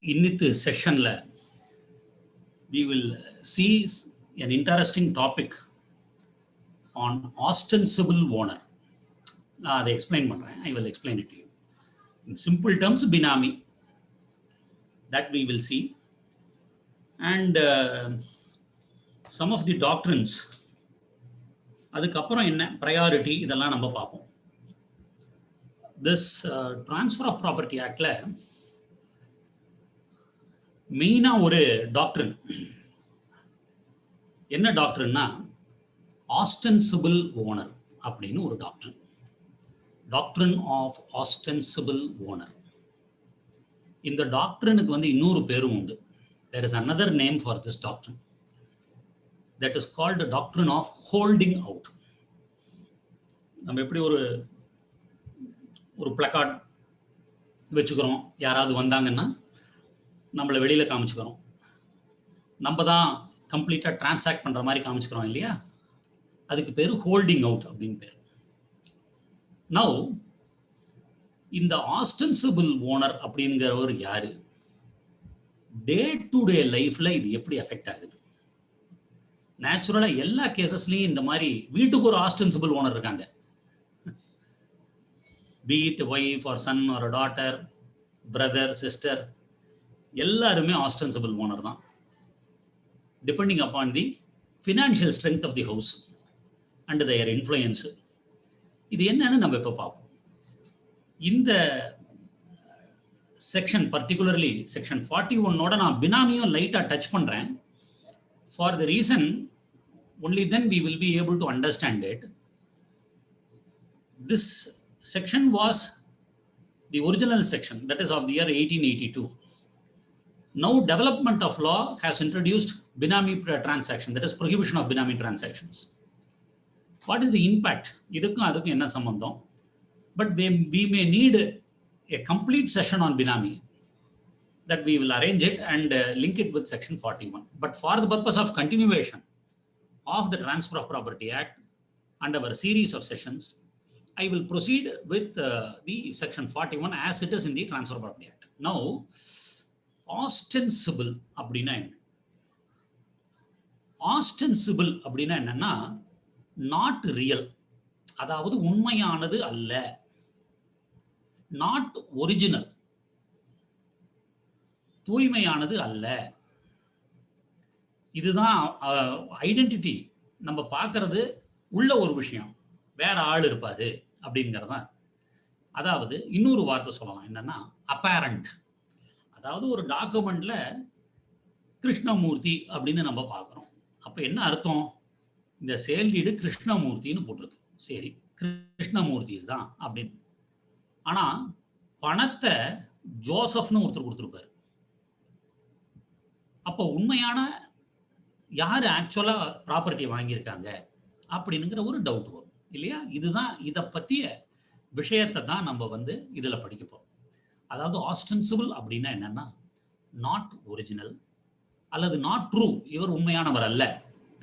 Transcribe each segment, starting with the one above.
இன்னித்து செஷன்ல we will see an interesting topic on ostensible owner. நான் அதை explain பண்றேன். I will explain it to you. In simple terms, binami. That we will see. And some of the doctrines, அதுக்கப்புறம் என்ன priority இதெல்லாம் நம்ம பார்ப்போம். This Transfer of Property Actல மெயினா ஒரு டாக்டரின் என்ன டாக்டரின்னா ஆஸ்டென்சிபிள் ஓனர் அப்படின்னு ஒரு டாக்டரின். டாக்டரின் ஆஃப் ஆஸ்டென்சிபிள் ஓனர். இந்த டாக்டரினுக்கு வந்து இன்னொரு பேரும் உண்டு. There is another name for this doctrine. That is called the doctrine of holding out. நம்ம எப்படி ஒரு பிளக்கார்ட் வச்சுக்கிறோம், யாராவது வந்தாங்கன்னா நம்மளை வெளியில் காமிச்சுக்கிறோம், நம்ம தான் கம்ப்ளீட்டாக டிரான்சாக்ட் பண்ணுற மாதிரி காமிச்சுக்கிறோம் இல்லையா, அதுக்கு பேர் ஹோல்டிங் அவுட் அப்படின்னு பேர். நவ் இந்த ஆஸ்டென்சிபிள் ஓனர் அப்படிங்கிறவர் யாரு, டே டு டே லைஃப்ல இது எப்படி அஃபெக்ட் ஆகுது? நேச்சுரலாக எல்லா கேசஸ்லையும் இந்த மாதிரி வீட்டுக்கு ஒரு ஆஸ்டென்சிபிள் ஓனர் இருக்காங்க. be it wife or son or a daughter, brother, sister, எல்லாருமே ஆஸ்டென்சிபிள் ஓனர் தான், depending upon the financial strength of the house and their influence. இது என்னன்னு நம்ம இப்போ பார்ப்போம். இந்த செக்ஷன் பர்டிகுலர்லி செக்ஷன் 41ஓட நான் பினாமியும் லைட்டாக டச் பண்ணுறேன். For the reason only then we will be able to understand it. This section was the original section, that is of the year 1882. Now development of law has introduced binami transaction, that is prohibition of binami transactions. What is the impact? Idukku adukku enna sambandham? But we may need a complete session on binami, that we will arrange it and link it with section 41. But for the purpose of continuation of the Transfer of Property Act and our series of sessions, I will proceed with the section 41 as it is in the Transfer of Property Act. Now, ostensible அப்படின்னா என்ன? Ostensible அப்படின்னா என்னன்னா not real, அதாவது உண்மையானது அல்ல, not original, தூய்மையானது அல்ல. இதுதான் ஐடென்டிட்டி. நம்ம பார்க்கறது உள்ள ஒரு விஷயம், வேற ஆள் இருப்பாரு அப்படிங்கிறதான். அதாவது இன்னொரு வார்த்தை சொல்லலாம், என்னன்னா அப்பேரண்ட். அதாவது ஒரு டாக்குமெண்ட்ல கிருஷ்ணமூர்த்தி அப்படின்னு நம்ம பார்க்குறோம். அப்போ என்ன அர்த்தம்? இந்த சேல் டீடு கிருஷ்ணமூர்த்தின்னு போட்டிருக்கு, சரி கிருஷ்ணமூர்த்தி தான் அப்படின்னு. ஆனால் பணத்தை ஜோசப்னு ஒருத்தர் கொடுத்துருப்பாரு. அப்போ உண்மையான யார் ஆக்சுவலாக ப்ராப்பர்ட்டியை வாங்கியிருக்காங்க அப்படின்னுங்கிற ஒரு டவுட் வரும் இல்லையா? இதுதான் இதை பற்றிய விஷயத்தை தான் நம்ம வந்து இதில் படிக்க போகிறோம். அதாவது ஆஸ்டென்சிபிள் அப்படின்னா என்னன்னா நாட் ஒரிஜினல் அல்லது நாட் ட்ரூ. இவர் உண்மையானவர் அல்ல,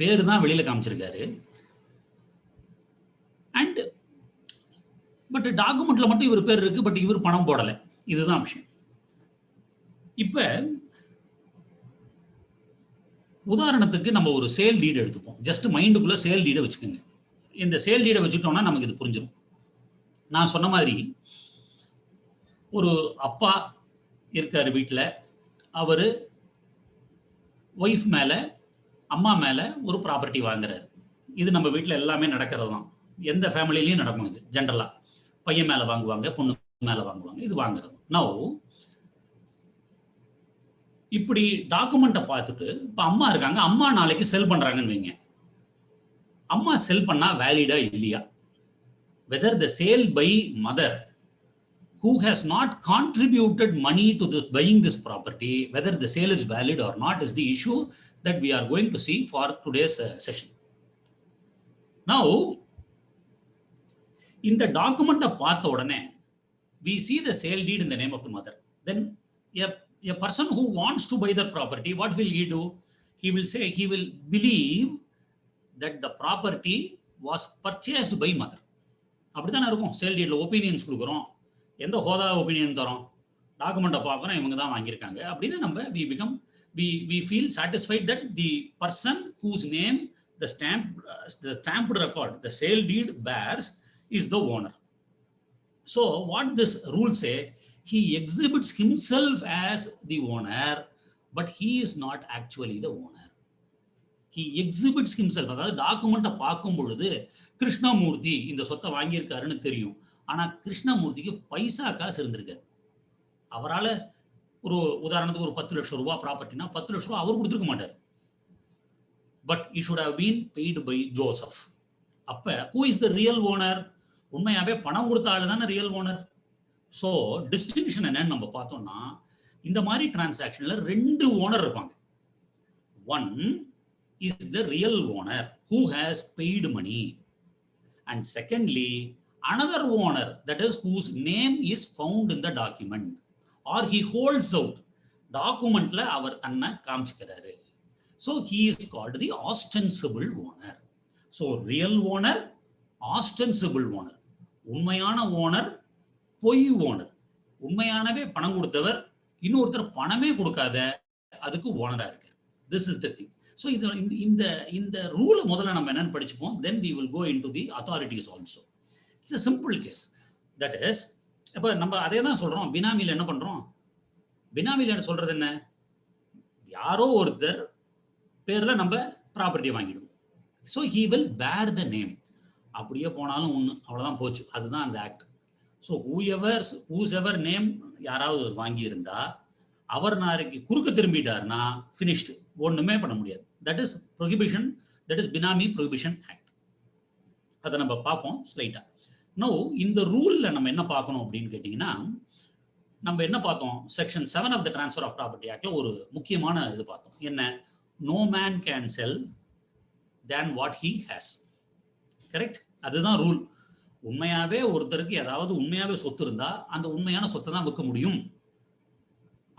பேரு தான் வெளியில் காமிச்சிருக்காரு. அண்ட் பட் டாக்குமெண்ட்ல மட்டும் இவர் பேர் இருக்கு, பட் இவர் பணம் போடலை. இதுதான் விஷயம். இப்போ உதாரணத்துக்கு நம்ம ஒரு சேல் டீடு எடுத்துப்போம். ஜஸ்ட் மைண்டுக்குள்ள சேல் டீடை வச்சுக்கோங்க. இந்த சேல் டீடை வச்சுட்டோம்னா நமக்கு இது புரிஞ்சிடும். நான் சொன்ன மாதிரி ஒரு அப்பா இருக்காரு வீட்டில், அவர் ஒய்ஃப் மேலே அம்மா மேலே ஒரு ப்ராப்பர்ட்டி வாங்குறாரு. இது நம்ம வீட்டில் எல்லாமே நடக்கிறது தான், எந்த ஃபேமிலிலையும் நடக்கும். இது ஜென்ரலாக பையன் மேலே வாங்குவாங்க, பொண்ணு மேலே வாங்குவாங்க, இது வாங்குறது. நோ இப்படி டாக்குமெண்ட்டை பார்த்துட்டு இப்போ அம்மா இருக்காங்க, அம்மா நாளைக்கு செல் பண்ணுறாங்கன்னு வைங்க. அம்மா செல் பண்ணா வேலிடா இல்லையா? Whether the sale by mother who has not contributed money to the buying this property, whether the sale is valid or not is the issue that we are going to see for today's session. Now in the document பார்த்த உடனே we see the sale deed in the name of the mother. Then a person who wants to buy the property, what will he do? He will say, he will believe that the property was purchased by mother. அப்படித்தானே இருக்கும். Sale டீட்ல opinions கொடுக்குறோம். எந்த ஹோதா opinion தரோம்? டாக்குமெண்ட்டை பார்க்குறோம், இவங்க தான் வாங்கியிருக்காங்க அப்படின்னு நம்ம we feel satisfied that the person whose name the stamped record, the sale deed bears is the owner. So what this rule say, he exhibits himself as the owner, but he is not actually the owner. He exhibits himself. அதாவது டாக்குமெண்ட்டை பார்க்கும் பொழுது கிருஷ்ணமூர்த்தி இந்த சொத்தை வாங்கியிருக்காருன்னு தெரியும். ஆனால் கிருஷ்ணமூர்த்திக்கு பைசா காசு இருந்திருக்காரு. அவரால் ஒரு உதாரணத்துக்கு ஒரு 10 லட்சம் ரூபாய் ப்ராப்பர்ட்டினா 10 லட்சம் ரூபாய் அவர் கொடுத்துருக்க மாட்டார். But it should have been paid by Joseph. அப்போ who is the real owner? உண்மையாகவே பணம் கொடுத்த ஆள் தானே ரியல் ஓனர். ஸோ டிஸ்டிங்ஷன் என்னன்னு நம்ம பார்த்தோம்னா, இந்த மாதிரி டிரான்சாக்ஷனில் 2 ஓனர் இருப்பாங்க. One is the real owner who has paid money, and secondly another owner, that is whose name is found in the document or he holds out. டாக்குமெண்ட்ல அவர் தன்னை காமிச்சுக்கிறாரு. So he is called the ostensible owner. So real owner, ostensible owner. உண்மையான owner, பொய் owner. உண்மையானவே பணம் கொடுத்தவர், இன்னொருத்தர் பணமே கொடுக்காத அதுக்கு ஓனரா இருக்கு. This is the thing. So இந்த ரூலை முதல்ல நம்ம என்னன்னு படிச்சுப்போம். Then we will go into the authorities also. It's a simple case. That is, இப்போ நம்ம அதே தான் சொல்றோம். பினாமியில் என்ன பண்றோம்? பினாமியில் சொல்றது என்ன? யாரோ ஒருத்தர் பேர்ல நம்ம ப்ராப்பர்ட்டியை வாங்கிடுவோம். ஸோ ஹீ வில் பேர் த நேம். அப்படியே போனாலும் ஒன்று, அவ்வளோதான் போச்சு. அதுதான் அந்த ஆக்ட். ஸோ ஹூஸ் எவர் நேம் யாராவது வாங்கியிருந்தா அவர் நாளைக்கு குறுக்க திரும்பிட்டாருன்னா ஃபினிஷ்டு, ஒன்றுமே பண்ண முடியாது. That is prohibition, that is benami prohibition act. அதை நம்ம பார்ப்போம் ஸ்லைட்டாக. நோ இந்த ரூலில் நம்ம என்ன பார்க்கணும் அப்படின்னு கேட்டிங்கன்னா, நம்ம என்ன பார்த்தோம்? Section 7 of the transfer of property ஆக்டில் ஒரு முக்கியமான இது பார்த்தோம். என்ன? No man can sell than what he has. Correct? அதுதான் ரூல். உண்மையாகவே ஒருத்தருக்கு ஏதாவது உண்மையாகவே சொத்து இருந்தால் அந்த உண்மையான சொத்தை தான் விற்க முடியும்.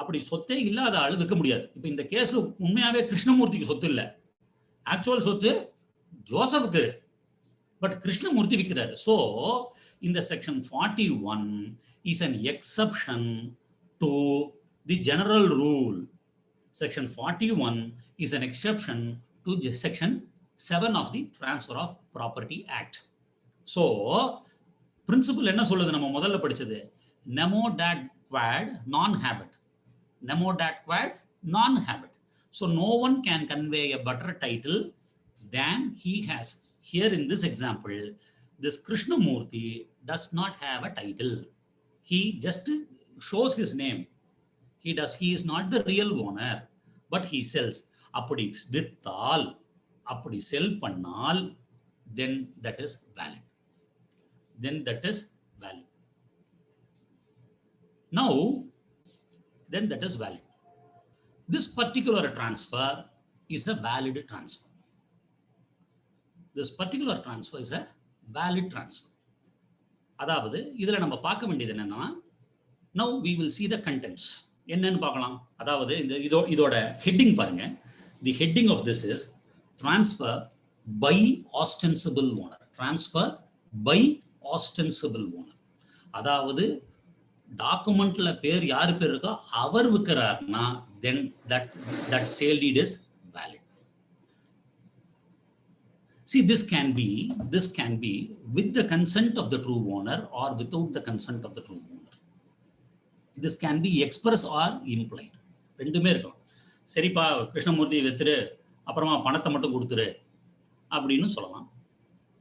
அப்படி சொத்தே இல்லாத ஆள் விற்க முடியாது. இப்போ இந்த கேஸில் உண்மையாகவே கிருஷ்ணமூர்த்திக்கு சொத்து இல்லை, ஆக்சுவல் சொத்து ஜோசஃப்க்கு, பட் கிருஷ்ணமூர்த்தி விற்கிறாரு. ஸோ இந்த section 41 is an exception to the general rule. Section 41 is an exception to section 7 of the Transfer of Property Act. So principle என்ன சொல்லுது? நம்ம முதல்ல படிச்சது nemo dat quod non habet. Nemo dat quod non habet. So no one can convey a better title than he has. Here in this example, this Krishnamurti does not have a title. He just shows his name. He is not the real owner, but he sells. Appadi vithal, appadi sell pannal, then that is valid. Then that is valid. Now, then that is valid. This particular transfer is a valid transfer. This particular transfer is a valid transfer. அதாவது இதில் நம்ம பார்க்க வேண்டியது என்னன்னா, now we will see the contents. என்னன்னு பார்க்கலாம். அதாவது இதோட ஹெட்டிங் பாருங்க. The heading of this is transfer by ostensible owner. Transfer by ostensible owner. அதாவது டாக்குமெண்ட்ல பேர் யாரு பேர் இருக்கோ அவர் விற்கிறார்னா then that sale deed is valid. See, this can be with the consent of the true owner or without the consent of the true owner. This can be express or implied. ரெண்டுமே இருக்கலாம். சரிப்பா கிருஷ்ணமூர்த்தி வித்துரு, அப்புறமா பணத்தை மட்டும் கொடுத்துரு அப்படின்னு சொல்லலாம்.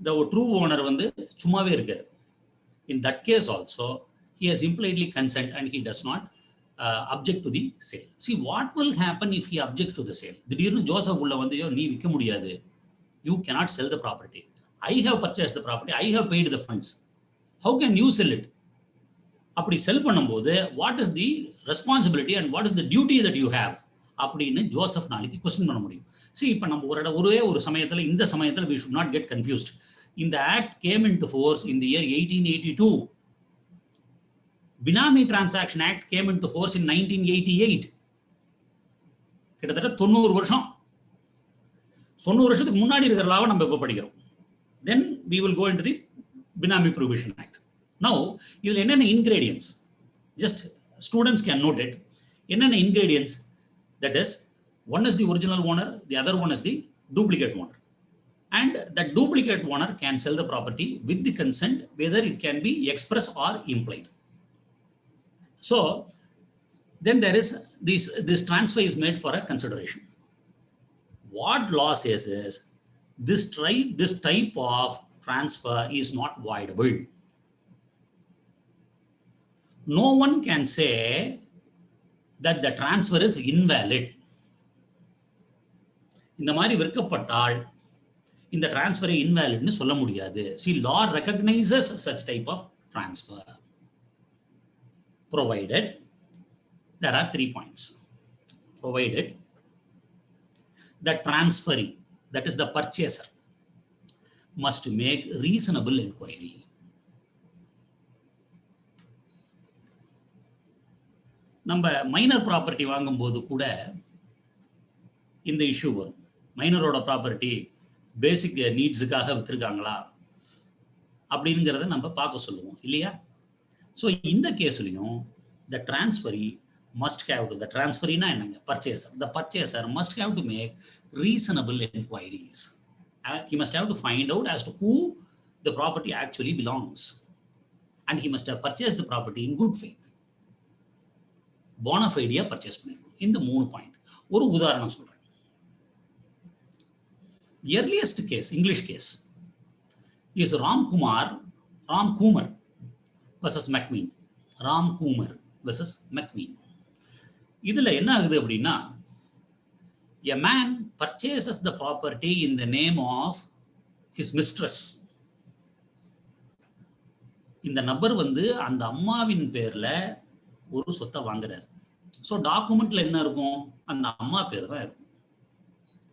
இந்த ட்ரூ ஓனர் வந்து சும்மாவே இருக்காரு. In that case also, he has impliedly consent and he does not object to the sale. See, what will happen if he objects to the sale? திடீர்னு ஜோசப் உள்ள வந்து நீ விற்க முடியாது, you cannot sell the property. I have purchased the property, I have paid the funds. How can you sell it? அப்படி செல் பண்ணும்போது what is the responsibility and what is the duty that you have அப்படின்னு Joseph நாளைக்கு question பண்ண முடியும். See, இப்போ நம்ம ஒரே ஒரு சமயத்தில் இந்த சமயத்தில் we should not get confused. இந்த act came into force in the year 1882. Binami Transaction Act came into force in 1988. கிட்டத்தட்ட 90 வருஷம். 90 வருஷத்துக்கு முன்னாடி இருக்கிற லாவை நம்ம இப்போ படிக்கிறோம். Then we will go into the Binami Prohibition Act. Now, இதில் என்னென்ன ingredients just students can note it. Enna ingredients, that is, one is the original owner, the other one is the duplicate owner, and the duplicate owner can sell the property with the consent, whether it can be express or implied. So then there is this transfer is made for a consideration. What law says is this type of transfer is not voidable. No one can say that the transfer is invalid. இந்த மாதிரி விற்கப்பட்டால் இந்த டிரான்ஸ்ஃபரை இன்வாலிட்னு சொல்ல முடியாது. See, law recognizes such type of transfer, provided there are 3 points. Provided the transferee, that is the purchaser, must make reasonable inquiry. நம்ம minor property வாங்கும்போது கூட இந்த issue வரும். மைனரோட ப்ராப்பர்ட்டி பேசிக் நீட்ஸுக்காக விற்றுருக்காங்களா அப்படிங்கிறத நம்ம பார்க்க சொல்லுவோம் இல்லையா? ஸோ இந்த கேஸ்லையும் த டிரான்ஸ்ஃபரி must have to, the transferee na enanga, purchaser, the purchaser must have to make reasonable inquiries. He must have to find out as to who the property actually belongs, and he must have purchased the property in good faith. Bona fide purchase பண்ணிருக்கணும். இந்த 3 point. ஒரு உதாரணம் சொல்றேன். Earliest case, English case, is Ram Kumar versus McQueen. Ram Kumar versus McQueen. இதுல என்ன ஆகுது அப்படின்னா, a man purchases the property in the name of his mistress. இந்த நபர் வந்து அந்த அம்மாவின் பேர்ல ஒரு சொத்தை வாங்குறாரு. ஸோ டாக்குமெண்ட்ல என்ன இருக்கும்? அந்த அம்மா பேர் தான் இருக்கும்.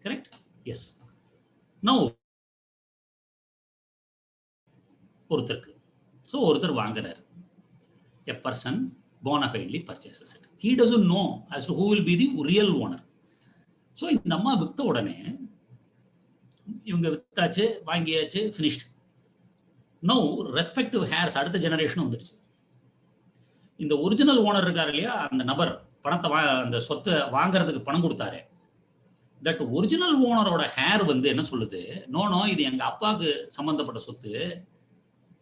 கரெக்ட்? எஸ். நவ் ஒருத்தர் வாங்குறாரு. a person bona fidely purchases it. He doesn't know as to who will be the real owner. So இந்த அம்மா வித்த உடனே இவங்க வித்தாச்சு, வாங்கியாச்சு, finished. Now respective heirs, அடுத்த ஜெனரேஷன் வந்துருச்சு. இந்த ஒரிஜினல் ஓனர் இருக்காரு இல்லையா, அந்த நபர் பணத்தை அந்த சொத்தை வாங்குறதுக்கு பணம் கொடுத்தாரு. தட் ஒரிஜினல் ஓனரோட ஹேர் வந்து என்ன சொல்லுது? நோ, இது எங்க அப்பாவுக்கு சம்பந்தப்பட்ட சொத்து,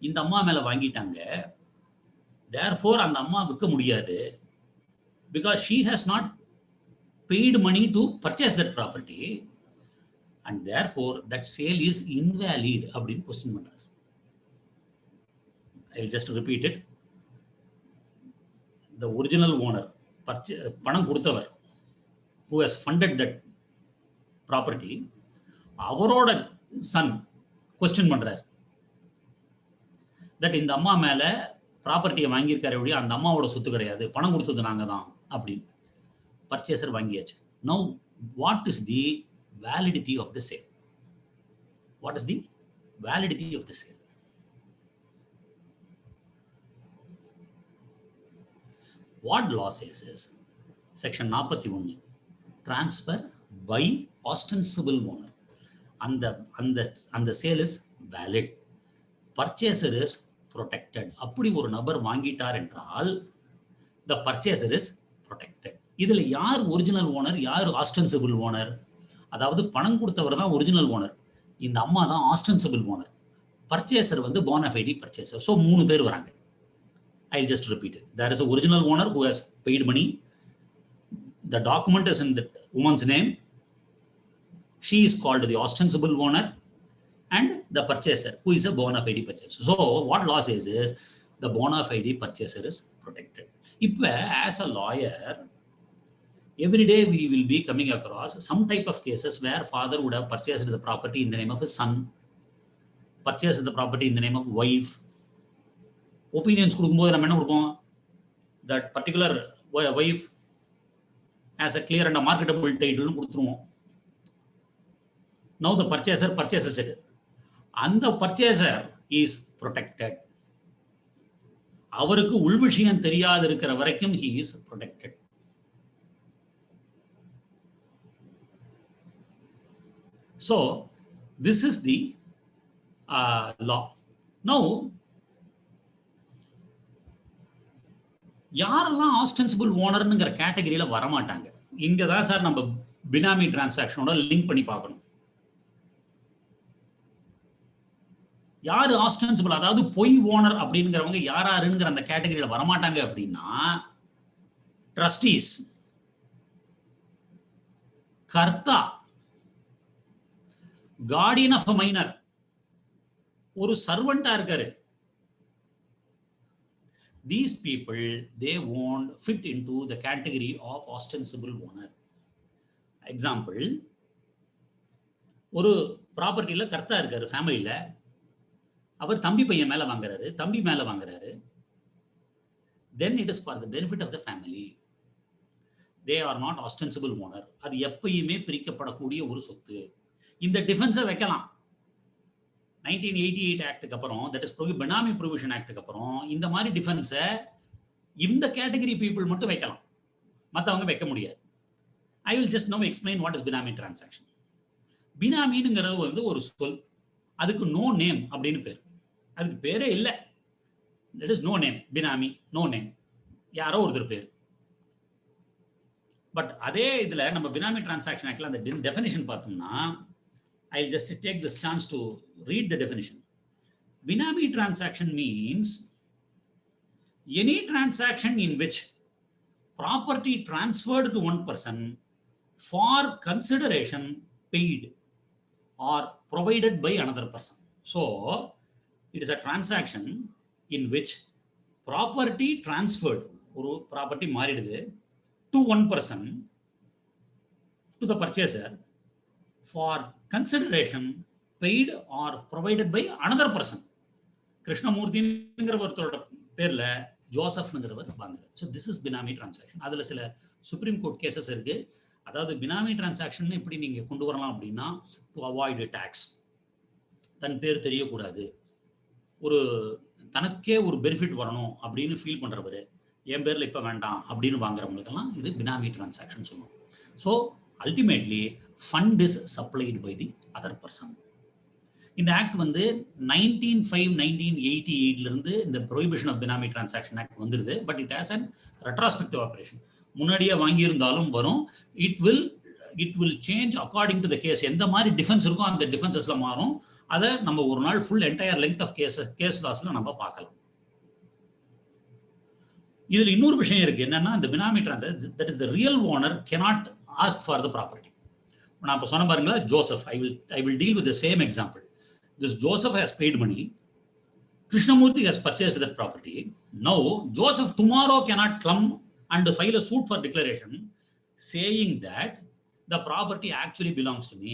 இந்த அம்மா மேல வாங்கிட்டாங்க. Therefore அந்த அம்மா விற்க முடியாது, because she has not paid money to purchase that property, and therefore that sale is invalid அப்படின்னு question பண்றாரு. I'll just repeat it. The original owner, பணம் கொடுத்தவர், who has funded that property, அவரோட சன் கொஸ்டின் பண்றாரு that இந்த அம்மா மேல ப்ராப்பர்ட்டியை வாங்கியிருக்காரு, எப்படியா அந்த அம்மாவோட சொத்து கிடையாது, பணம் கொடுத்தது நாங்க தான் அப்படின்னு. பர்ச்சேசர் வாங்கியாச்சு. Now what is the validity of the sale? What is the validity of the sale? What law says is section 41, transfer by ostensible owner. அந்த sale is valid, purchaser is protected. அப்படி ஒரு நபர் வாங்கிட்டார் என்றால் the purchaser is protected. இதுல யார் original owner, யார் ostensible owner? அதாவது பணம் கொடுத்தவர் தான் ஒரிஜினல் ஓனர், இந்த அம்மா தான் ஆஸ்டென்சிபிள் ஓனர், பர்ச்சேசர் வந்து bona fide purchaser. ஸோ 3 பேர் வராங்க. I'll just repeat it. There is a original owner who has paid money. The document is in the woman's name. She is called the ostensible owner, and the purchaser, who is a bona fide purchaser. So what law says is the bona fide purchaser is protected. Ipa, as a lawyer, every day we will be coming across some type of cases where father would have purchased the property in the name of his son, purchased the property in the name of wife. Opinions கொடுக்கும்போது நம்ம என்ன கொடுப்போம்? That particular wife has a clear and a marketable title கொடுத்துருவோம். Now the purchaser purchases it. And the purchaser is protected. அவருக்கு உள் விஷயம் தெரியாது இருக்கிற வரைக்கும் he is protected. So this is the law. Now யாரெல்லாம் ஆஸ்டென்சிபிள் ஓனர்னுங்கிற கேட்டகரியில வரமாட்டாங்க. இங்க தான் சார் நம்ம பினாமி டிரான்சாக்ஷனோட லிங்க் பண்ணி பார்க்கணும். யாரு ஆஸ்டென்சிபிள், அதாவது பொய் ஓனர் அப்படிங்கிறவங்க யாராருங்கிற அந்த கேட்டகரியில வரமாட்டாங்க அப்படின்னா, ட்ரஸ்டீஸ், கர்த்தா, கார்டியன் ஆஃப் அ மைனர், ஒரு சர்வெண்டா இருக்காரு. These people, they won't fit into the category of ostensible owner. Example, ஒரு ப்ராப்பர்ட்டியில கர்த்தா இருக்காரு ஃபேமிலியில. அவர் தம்பி பையன் மேல வாங்குறாரு, தம்பி மேல வாங்குறாரு. Then it is for the benefit of the family. They are not ostensible owner. அது எப்பயுமே பிரிக்கப்படக்கூடிய ஒரு சொத்து. இந்த டிஃபென்ஸை வைக்கலாம். 1988 ஆக்டுக்கு அப்புறம், தட் இஸ் பினாமி ப்ரொவிஷன் ஆக்டுக்கு அப்புறம் இந்த மாதிரி டிஃபென்ஸை இந்த கேட்டகரி பீப்புள் மட்டும் வைக்கலாம், மற்றவங்க வைக்க முடியாது. I will just now explain what is benami transaction. பினாமிங்கிறது வந்து ஒரு சொல், அதுக்கு நோ நேம் அப்படின்னு பேர். அதுக்கு பேரே இல்லை, that is no name. Benami no name, யாரோ ஒருத்தர் பேர். பட் அதே இதில் நம்ம பினாமி டிரான்சாக்ஷன் ஆக்டில் அந்த டெஃபினிஷன் பார்த்தோம்னா, I'll just take this chance to read the definition. Binami transaction means any transaction in which property transferred to one person for consideration paid or provided by another person. So, it is a transaction in which property transferred, or property மாறிடுது, to one person, to the purchaser, for consideration paid or provided by another person. கிருஷ்ணமூர்த்திங்கிற ஒருத்தரோட பேர்ல ஜோசப்ங்கிறவர் வாங்குறாரு. So this is benami transaction. அதில் சில supreme court cases இருக்கு. அதாவது பினாமி transaction எப்படி நீங்க கொண்டு வரலாம் அப்படின்னா, டு அவாய்டு டாக்ஸ், தன் பேர் தெரியக்கூடாது, ஒரு தனக்கே ஒரு பெனிஃபிட் வரணும் அப்படின்னு ஃபீல் பண்றவர், என் பேர்ல இப்போ வேண்டாம் அப்படின்னு வாங்குறவங்களுக்கெல்லாம் இது பினாமி டிரான்சாக்ஷன் சொல்லுவோம். So ultimately fund is supplied by the other person. இந்த ஆக்ட் வந்து 1988 இருந்து இந்த prohibition of benami transaction act வந்துருது. But it has an retrospective operation. முன்னாடியே வாங்கியிருந்தாலும் வரும். It will change according to the case. எந்த மாதிரி டிஃபென்ஸ் இருக்கோ அந்த டிஃபென்சஸ்ல மாறும். அதை நம்ம ஒரு நாள் full entire length of case லாஸ்ல நம்ம பார்க்கலாம். இதுல இன்னொரு விஷயம் இருக்கு. என்னன்னா, இந்த benami transaction, that is the real owner cannot ask for the property. நான் இப்ப சொன்ன பாருங்களா, Joseph, I will deal with the same example. This Joseph has paid money, Krishnamurti has purchased that property. Now Joseph tomorrow cannot come and file a suit for declaration saying that the property actually belongs to me.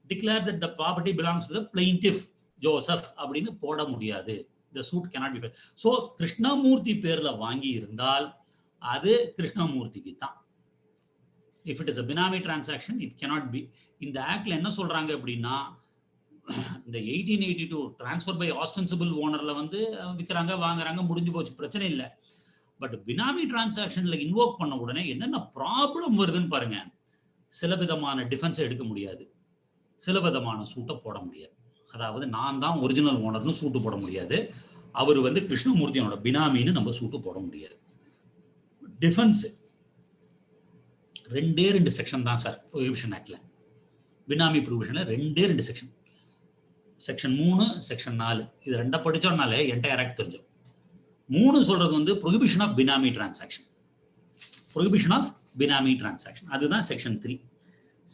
Declare that the property belongs to the plaintiff Joseph அப்படின்னு போட முடியாது. The suit cannot be filed. So Krishnamurthy பேர்ல வாங்கி இருந்தால் அது கிருஷ்ணமூர்த்திக்கு தான். If it is a binami transaction, it cannot be. இந்த ஆக்ட்ல என்ன சொல்றாங்க அப்படின்னா, இந்த 1882 டிரான்ஸ்ஃபர் பை ஆஸ்டென்சிபிள் ஓனர்ல வந்து விற்கிறாங்க, வாங்குறாங்க, முடிஞ்சு போச்சு, பிரச்சனை இல்லை. பட் பினாமி டிரான்சாக்ஷன்ல இன்வோக் பண்ண உடனே என்னென்ன ப்ராப்ளம் வருதுன்னு பாருங்க. சில விதமான டிஃபென்ஸ் எடுக்க முடியாது, சில விதமான சூட்டை போட முடியாது. அதாவது நான் தான் ஒரிஜினல் ஓனர்னு சூட்டு போட முடியாது, அவர் வந்து கிருஷ்ணமூர்த்தியோட பினாமின்னு நம்ம சூட்டு போட முடியாது. டிஃபென்ஸ் ரெண்டே ரெண்டு செக்ஷன் தான் சார் ப்ரொஹிபிஷன் ஆக்ட்ல. பினாமி ப்ரொஹிபிஷன்ல ரெண்டே ரெண்டு செக்ஷன், செக்ஷன் 3, செக்ஷன் 4. இது ரெண்டை படிச்சோம்னாலே என்டையர் ஆக்ட் தெரிஞ்சிடும். 3 சொல்றது வந்து prohibition of benami transaction, prohibition of benami transaction, அதுதான் செக்ஷன் 3.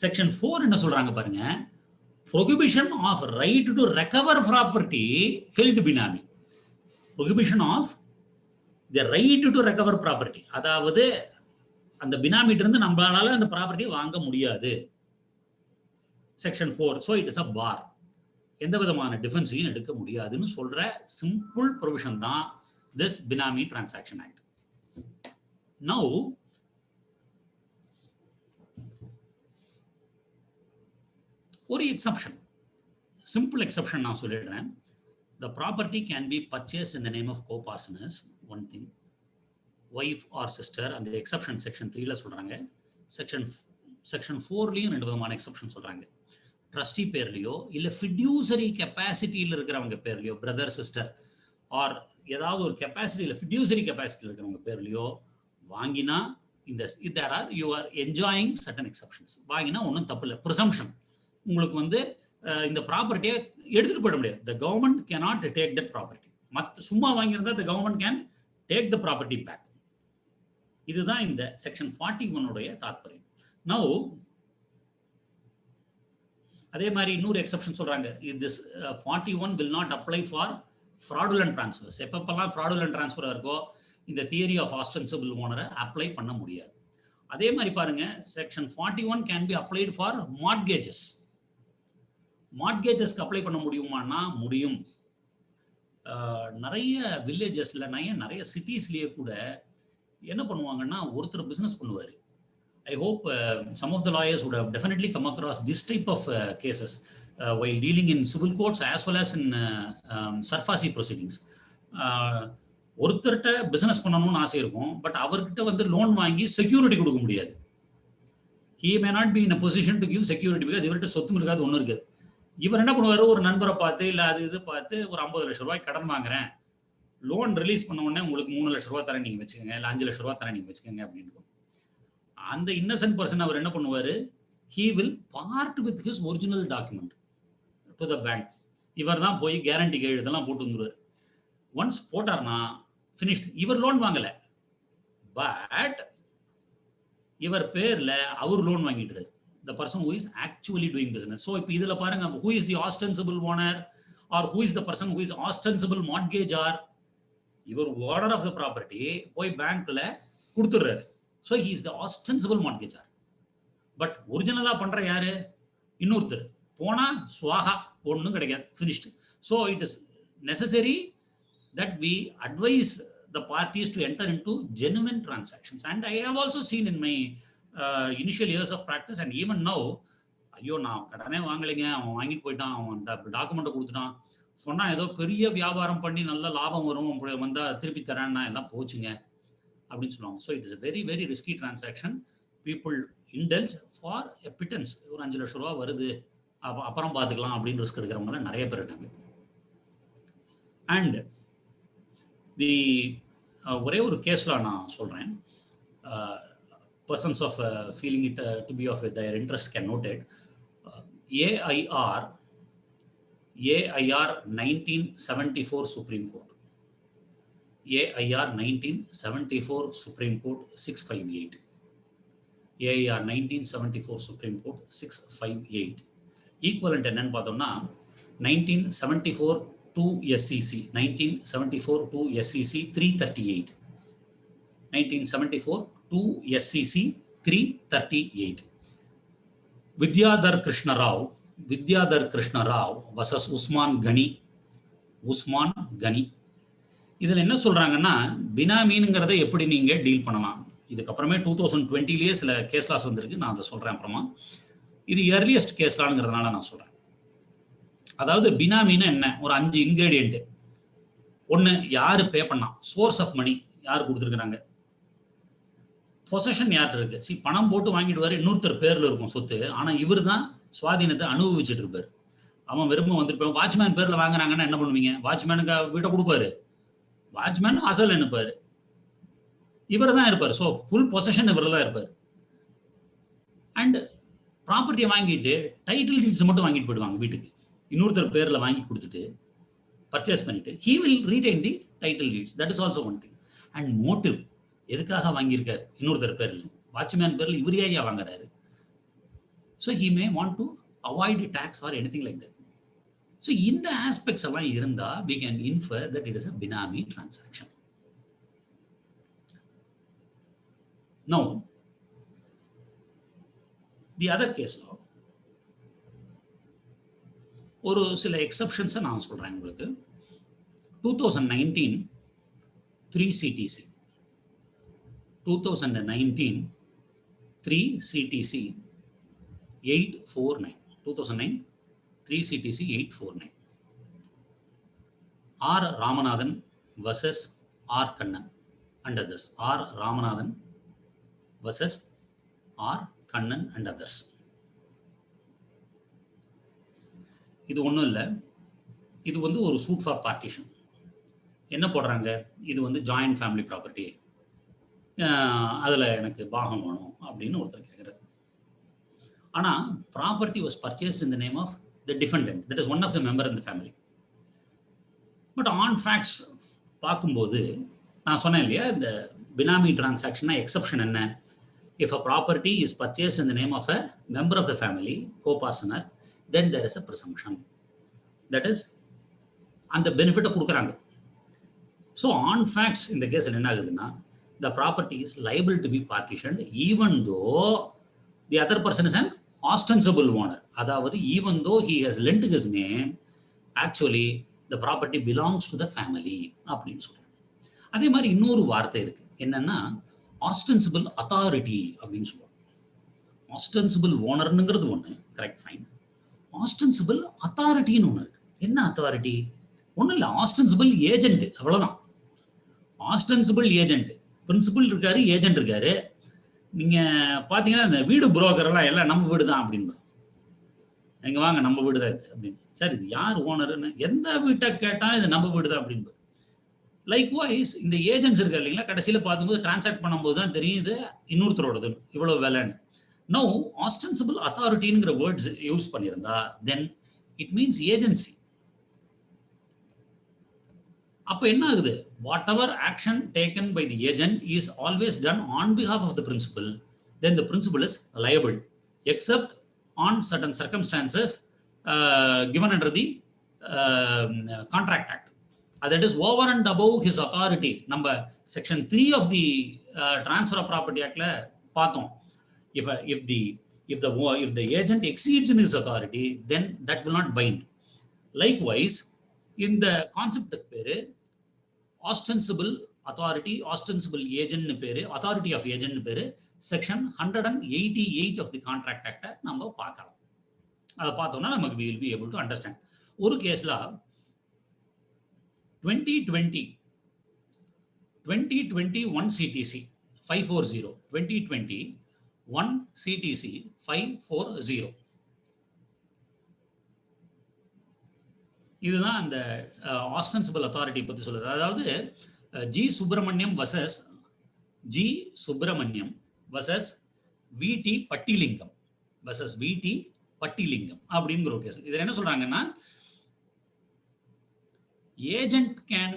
செக்ஷன் 4 என்ன சொல்றாங்க பாருங்க, prohibition of right to recover property held benami. Prohibition of the right to recover property, அதாவது அந்த பினாமிட்ட இருந்து நம்மளால அந்த ப்ராப்பர்ட்டியை வாங்க முடியாது. Section 4. So it is a bar, எந்த விதமான டிஃபென்ஸையும் எடுக்க முடியாதுன்னு சொல்ற சிம்பிள் ப்ரொவிஷன் தான் this benami transaction act. Now ஒரு எக்ஸப்ஷன், சிம்பிள் எக்ஸப்ஷன் நான் சொல்லிடுறேன். The property can be purchased in the name of co-partners, one thing, wife or sister. அந்த எக்ஸப்ஷன் செக்ஷன் 3ல சொல்றாங்க. செக்ஷன் 4லயும் ரெண்டு விதமான எக்ஸப்ஷன் சொல்றாங்க. ட்ரஸ்டி பேர்லயோ இல்ல ஃபிடியூசரி கெப்பாசிட்டியில் இருக்கிறவங்க பேர்லயோ, பிரதர் சிஸ்டர் ஆர் ஏதாவது ஒரு கெப்பாசிட்டியில் ஃபிடியூசரி கெப்பாசிட்டியில் இருக்கிறவங்க பேர்லையோ வாங்கினா இந்த there are you are enjoying certain exceptions. வாங்கினா ஒன்றும் தப்பு இல்லை. ப்ரிசம்ஷன் உங்களுக்கு வந்து இந்த ப்ராப்பர்ட்டியை எடுத்துகிட்டு போயிட முடியாது. The government cannot take that property. சும்மா வாங்கியிருந்தா the government can take the property back. இதுதான் இந்த செக்ஷன் 41 தாற்பயம். நவ் அதே மாதிரி இன்னொரு எக்ஸப்ஷன் சொல்றாங்க. This 41 will not apply for fraudulent transfers. எப்பப்பெல்லாம் fraudulent transfer இருக்கோ இந்த தியரி ஆஃப் ஆஸ்டென்சிபிள் ஓனரை அப்ளை பண்ண முடியாது. அதே மாதிரி பாருங்க, section 41 can be applied for mortgages. மார்ட்கேஜஸ்க்கு அப்ளை பண்ண முடியுமானா முடியும். நிறைய வில்லேஜஸ்ல நிறைய சிட்டிஸ்லயே கூட என்ன பண்ணுவாங்கன்னா, ஒருத்தர் பிசினஸ் பண்ணுவாரு. I hope some of the lawyers would have definitely come across this type of cases while dealing in civil courts as well as in SARFAESI proceedings. ஒருத்தர்கிட்ட பிசினஸ் பண்ணணும்னு ஆசை இருக்கும், பட் அவர்கிட்ட வந்து லோன் வாங்கி செக்யூரிட்டி கொடுக்க முடியாது. He may not be in a position to give security because இவர்கிட்ட சொத்தும் இருக்காது, ஒன்றும் இருக்காது. இவர் என்ன பண்ணுவார், ஒரு நண்பரை பார்த்து இல்லை அது இது பார்த்து ஒரு 50 லட்சம் ரூபாய் கடன் வாங்குறேன், லோன் ரிலீஸ் பண்ண உடனே உங்களுக்கு 3 லட்சம் ரூபாய் தரேன் நீங்கள் வச்சுக்கோங்க, இல்லை 5 லட்சம் ரூபாய் தரேன் நீங்கள் வச்சுக்கோங்க அப்படின்னு. அந்த இன்னசென்ட் பர்சன் அவர் என்ன பண்ணுவார், he will part with his original document to the bank. இவர் தான் போய் கேரண்டி கையெழுத்தெல்லாம் போட்டு வந்துடுவார். ஒன்ஸ் போட்டார்னா ஃபினிஷ்ட். இவர் லோன் வாங்கலை, பட் இவர் பேரில் அவர் லோன் வாங்கிட்டுறாரு. the person who is actually doing business. So இப்போ இதில் பாருங்க, who is the ostensible owner or who is the person who is ostensible mortgagor? இவர் ஓனர் ஆஃப் த ப்ராப்பர்ட்டி போய் பேங்க்ல கொடுத்துடுறாரு. So he is the ostensible mortgagor. But ஒரிஜினலாக பண்ணுற யாரு, இன்னொருத்தர். போனால் சுவாகா, ஒன்றும் கிடைக்காது, finished. So it is necessary that we advise the parties to enter into genuine transactions. And I have also seen in my initial years of practice and even now, ஐயோ நான் கடனே வாங்கலைங்க, அவன் வாங்கிட்டு போயிட்டான், அவன் டாக்குமெண்ட்டை கொடுத்துட்டான், சொன்னால் ஏதோ பெரிய வியாபாரம் பண்ணி நல்ல லாபம் வரும், வந்தால் திருப்பி தரேன்னா எல்லாம் போச்சுங்க அப்படின்னு சொல்லுவாங்க. So it is a very very risky transaction. People indulge for a pittance. ஒரு 5 லட்சம் ரூபா வருது, அப்புறம் பார்த்துக்கலாம் அப்படின்னு ரிஸ்க் எடுக்கிறவங்களாம் நிறைய பேர் இருக்காங்க. அண்ட் தி ஒரே ஒரு கேஸில் நான் சொல்கிறேன், persons of feeling it to be of their interest can note it. AIR 1974 Supreme Court. AIR 1974 Supreme Court 658. AIR 1974 Supreme Court 658. Equivalent என்னன்னு பார்த்தோம்னா 1974 to SEC 1974 to SEC 338. 1974 to SEC 338. Vidyadhar Krishna Rao versus Usman Ghani. இதில் என்ன சொல்கிறாங்கன்னா, பினாமின்ங்கிறத எப்படி நீங்கள் deal பண்ணலாம். இதுக்கப்புறமே 2020 சில case loss வந்திருக்கு, நான் அதை சொல்கிறேன் அப்புறமா. இது இயர்லியஸ்ட் கேஸ் லாங்கிறதுனால நான் சொல்கிறேன். அதாவது பினாமின்னா என்ன, ஒரு 5 இன்கிரீடியன்ட். ஒன்று, யார் பே பண்ணா, சோர்ஸ் ஆஃப் மணி யார் கொடுத்துருக்குறாங்க, பொசஷன் யார்கிட்ட இருக்கு. பணம் போட்டு வாங்கிடுவார், இன்னொருத்தர் பேரில் இருக்கும் சொத்து, ஆனால் இவர் தான் சுவாதீனத்தை அனுபவிச்சுட்டு இருப்பார். அவன் விரும்ப வந்துருப்பான். வாட்ச்மேன் பேரில் வாங்குறாங்கன்னா என்ன பண்ணுவீங்க, வாட்ச்மேனுக்கு வீட்டை கொடுப்பாரு, வாட்ச்மேன் அசல் அனுப்பாரு, இவர் தான் இருப்பார். ஸோ ஃபுல் பொசஷன் இவர் தான் இருப்பார். அண்ட் ப்ராப்பர்ட்டியை வாங்கிட்டு டைட்டில் டீட்ஸ் மட்டும் வாங்கிட்டு போயிடுவாங்க வீட்டுக்கு, இன்னொருத்தர் பேரில் வாங்கி கொடுத்துட்டு பர்ச்சேஸ் பண்ணிட்டு he will retain the title deeds. That is also one thing. And motive, எதுக்காக வாங்கியிருக்காரு, இன்னொருத்தர் பேரில், வாட்ச்மேன் பேரில் இவர் ஏன் வாங்குறாரு. So he may want to avoid tax or anything like that. So இந்த ஆஸ்பெக்ட்ஸ் எல்லாம் இருந்தால் we can infer that it is a binami transaction. Now, the other case law, ஒரு சில எக்ஸப்ஷன்ஸை நான் சொல்கிறேன் உங்களுக்கு. 2019 3CTC 849. 2009 3CTC 849. R. Ramanathan versus R. Kannan and others. R. Ramanathan versus R. Kannan and others. இது ஒன்றும் இல்லை, இது வந்து ஒரு சூட் ஃபார் பார்ட்டிஷன். என்ன போடுறாங்க, இது வந்து ஜாயிண்ட் ஃபேமிலி ப்ராப்பர்ட்டி, அதில் எனக்கு பாகம் வேணும் அப்படின்னு ஒருத்தர் கேட்குறாரு. ஆனால் property was purchased in the name of the defendant, that is one of the member in the family. But on facts பார்க்கும்போது நான் சொன்னேன் இல்லையா, இந்த பினாமி டிரான்சாக்ஷனா எக்ஸப்ஷன் என்ன, if a property is purchased in the name of a member of the family, co-parsoner, then there is a presumption. That is, அந்த பெனிஃபிட்டை கொடுக்குறாங்க. So on facts இந்த கேஸில் என்ன ஆகுதுன்னா, the property is liable to be partitioned even though the other person is an ostensible owner. அதாவது even though he has lent his name, actually the property belongs to the family அப்படின்னு சொல்றாங்க. அதே மாதிரி இன்னொரு வார்த்தை இருக்கு, என்னன்னா ஆஸ்டென்சிபிள் அத்தாரிட்டி அப்படின்னு சொல்லுவாங்க. ஆஸ்டென்சிபிள் ஓனர்னுங்கிறது ஒன்று, கரெக்ட், ஃபைன். ஆஸ்டென்சிபிள் அத்தாரிட்டின்னு ஒன்று இருக்கு. என்ன அத்தாரிட்டி? ஒன்றும் இல்லை, ஆஸ்டென்சிபிள் ஏஜென்ட், அவ்வளோதான். ஆஸ்டென்சிபிள் ஏஜென்ட், பிரின்சிபல் இருக்காரு, ஏஜென்ட் இருக்காரு. நீங்கள் பார்த்தீங்கன்னா இந்த வீடு புரோக்கர்லாம் எல்லாம் நம்ம வீடு தான் அப்படின்னு, எங்கே வாங்க நம்ம வீடு தான் இது அப்படின்னு. சார் இது யார் ஓனருன்னு, எந்த வீட்டை கேட்டால் இது நம்ம வீடு தான் அப்படின்னு. லைக்வைஸ் இந்த ஏஜென்ட்ஸ் இருக்கா இல்லைங்களா, கடைசியில் பார்க்கும்போது டிரான்சாக்ட் பண்ணும்போது தான் தெரியும் இது இன்னொருத்தரோடது, இவ்வளோ வேலைன்னு. நோ ஆஸ்டென்சிபிள் அத்தாரிட்டிங்கிற வேர்ட்ஸ் யூஸ் பண்ணியிருந்தா தென் இட் மீன்ஸ் ஏஜென்சி. அப்போ என்ன ஆகுது, whatever action taken by the agent is always done on behalf of the principal, then the principal is liable except on certain circumstances given under the Contract Act. That is over and above his authority. Number section 3 of the Transfer of Property Act la paathom, if the agent exceeds in his authority, then that will not bind. Likewise, in the concept peru ostensible authority, ostensible agent peru, authority of agent peru, section 188 of the Contract Act நம்ம பார்க்கலாம். அதை பார்த்தோம்னா நமக்கு we will be able to understand. ஒரு கேஸ்ல 2020 1 CTC 540, 2020 1 CTC 540, இதுதான் அந்த ostensible authority பற்றி சொல்லுது. அதாவது ஜி சுப்பிரமணியம் வர்சஸ் விடி பட்டிலிங்கம் அப்படிங்கிற ஒரு கேஸ். இதில் என்ன சொல்றாங்கன்னா, agent can